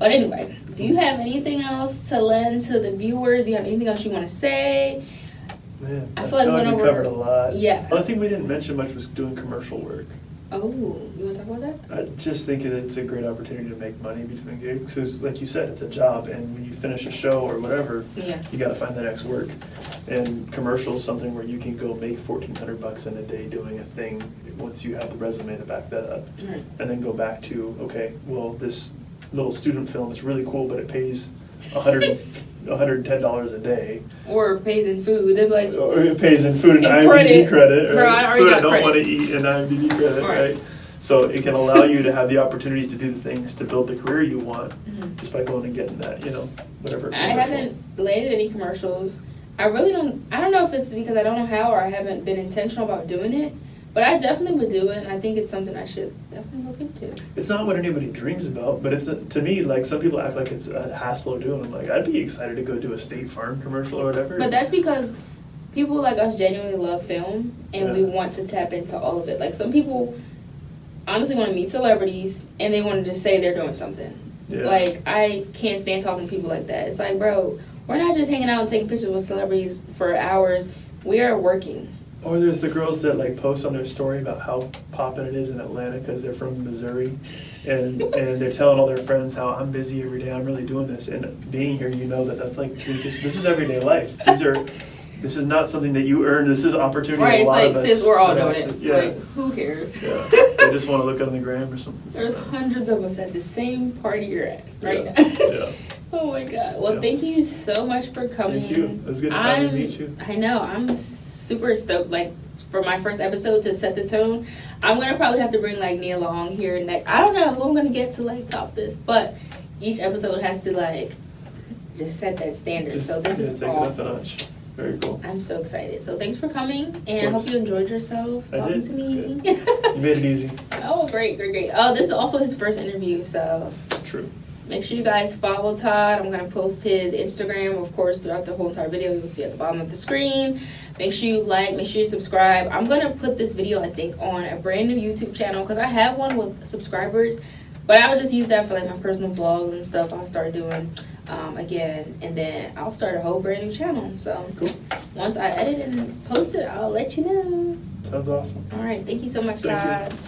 Speaker 1: But anyway, do you have anything else to lend to the viewers? Do you have anything else you want to say?
Speaker 2: Man,
Speaker 1: I feel like we went
Speaker 2: we
Speaker 1: over-
Speaker 2: covered a lot.
Speaker 1: Yeah.
Speaker 2: The only thing we didn't mention much was doing commercial work.
Speaker 1: Oh, you want to talk about that?
Speaker 2: I just think that it's a great opportunity to make money between gigs, because like you said, it's a job, and when you finish a show or whatever,
Speaker 1: Yeah.
Speaker 2: you got to find the next work. And commercials, something where you can go make $1,400 in a day doing a thing once you have the resume to back that up,
Speaker 1: Right.
Speaker 2: and then go back to, okay, well, this little student film is really cool, but it pays $110 a day.
Speaker 1: Or pays in food. They'd be like,
Speaker 2: Or it pays in food and
Speaker 1: And
Speaker 2: IMDb credit,
Speaker 1: Bro, I
Speaker 2: right?
Speaker 1: already
Speaker 2: Food I
Speaker 1: got
Speaker 2: don't
Speaker 1: credit.
Speaker 2: want to eat and IMDb credit, right? So it can allow you to have the opportunities to do the things to build the career you want just by going and getting that, whatever.
Speaker 1: I haven't landed any commercials. I don't know if it's because I don't know how or I haven't been intentional about doing it, but I definitely would do it, and I think it's something I should definitely look into.
Speaker 2: It's not what anybody dreams about, but to me, like, some people act like it's a hassle to do, and I'm like, I'd be excited to go do a State Farm commercial or whatever.
Speaker 1: But that's because people like us genuinely love film, and we
Speaker 2: Yeah.
Speaker 1: want to tap into all of it. Like, some people honestly want to meet celebrities, and they want to just say they're doing something.
Speaker 2: Yeah.
Speaker 1: Like, I can't stand talking to people like that. It's like, bro, we're not just hanging out and taking pictures with celebrities for hours. We are working.
Speaker 2: Or there's the girls that like post on their story about how poppin' it is in Atlanta because they're from Missouri, and they're telling all their friends how I'm busy every day, I'm really doing this, and being here, that's like, dude, this is everyday life. This is not something that you earn. This is opportunity.
Speaker 1: Right,
Speaker 2: a lot
Speaker 1: it's like,
Speaker 2: of us,
Speaker 1: sis, we're all doing it.
Speaker 2: Yeah.
Speaker 1: Like, who cares?
Speaker 2: Yeah. They just want to look on the gram or something.
Speaker 1: There's
Speaker 2: sometimes.
Speaker 1: hundreds of us at the same party you're at right
Speaker 2: Yeah.
Speaker 1: now.
Speaker 2: Yeah.
Speaker 1: Oh my God. Well,
Speaker 2: Yeah.
Speaker 1: thank you so much for coming.
Speaker 2: Thank you. It was good to finally meet you.
Speaker 1: I know. I'm super stoked. Like, for my first episode to set the tone, I'm going to probably have to bring, like, Nia along here next. I don't know who I'm going to get to, like, top this. But each episode has to, like, just set that standard. So this is
Speaker 2: take
Speaker 1: awesome.
Speaker 2: it up a notch. Very cool.
Speaker 1: I'm so excited. So thanks for coming, and I
Speaker 2: course.
Speaker 1: hope you enjoyed yourself
Speaker 2: I
Speaker 1: talking
Speaker 2: did.
Speaker 1: to me.
Speaker 2: You made it easy.
Speaker 1: Oh, great. Oh, this is also his first interview, so
Speaker 2: True.
Speaker 1: make sure you guys follow Todd. I'm going to post his Instagram, of course, throughout the whole entire video. You'll see at the bottom of the screen. Make sure you like, make sure you subscribe. I'm going to put this video, I think, on a brand new YouTube channel because I have one with subscribers, but I'll just use that for like my personal vlogs and stuff I'll start doing again, and then I'll start a whole brand new channel. So
Speaker 2: Cool.
Speaker 1: once I edit and post it, I'll let you know.
Speaker 2: Sounds awesome.
Speaker 1: All right. Thank you so much,
Speaker 2: Thank you.
Speaker 1: Todd.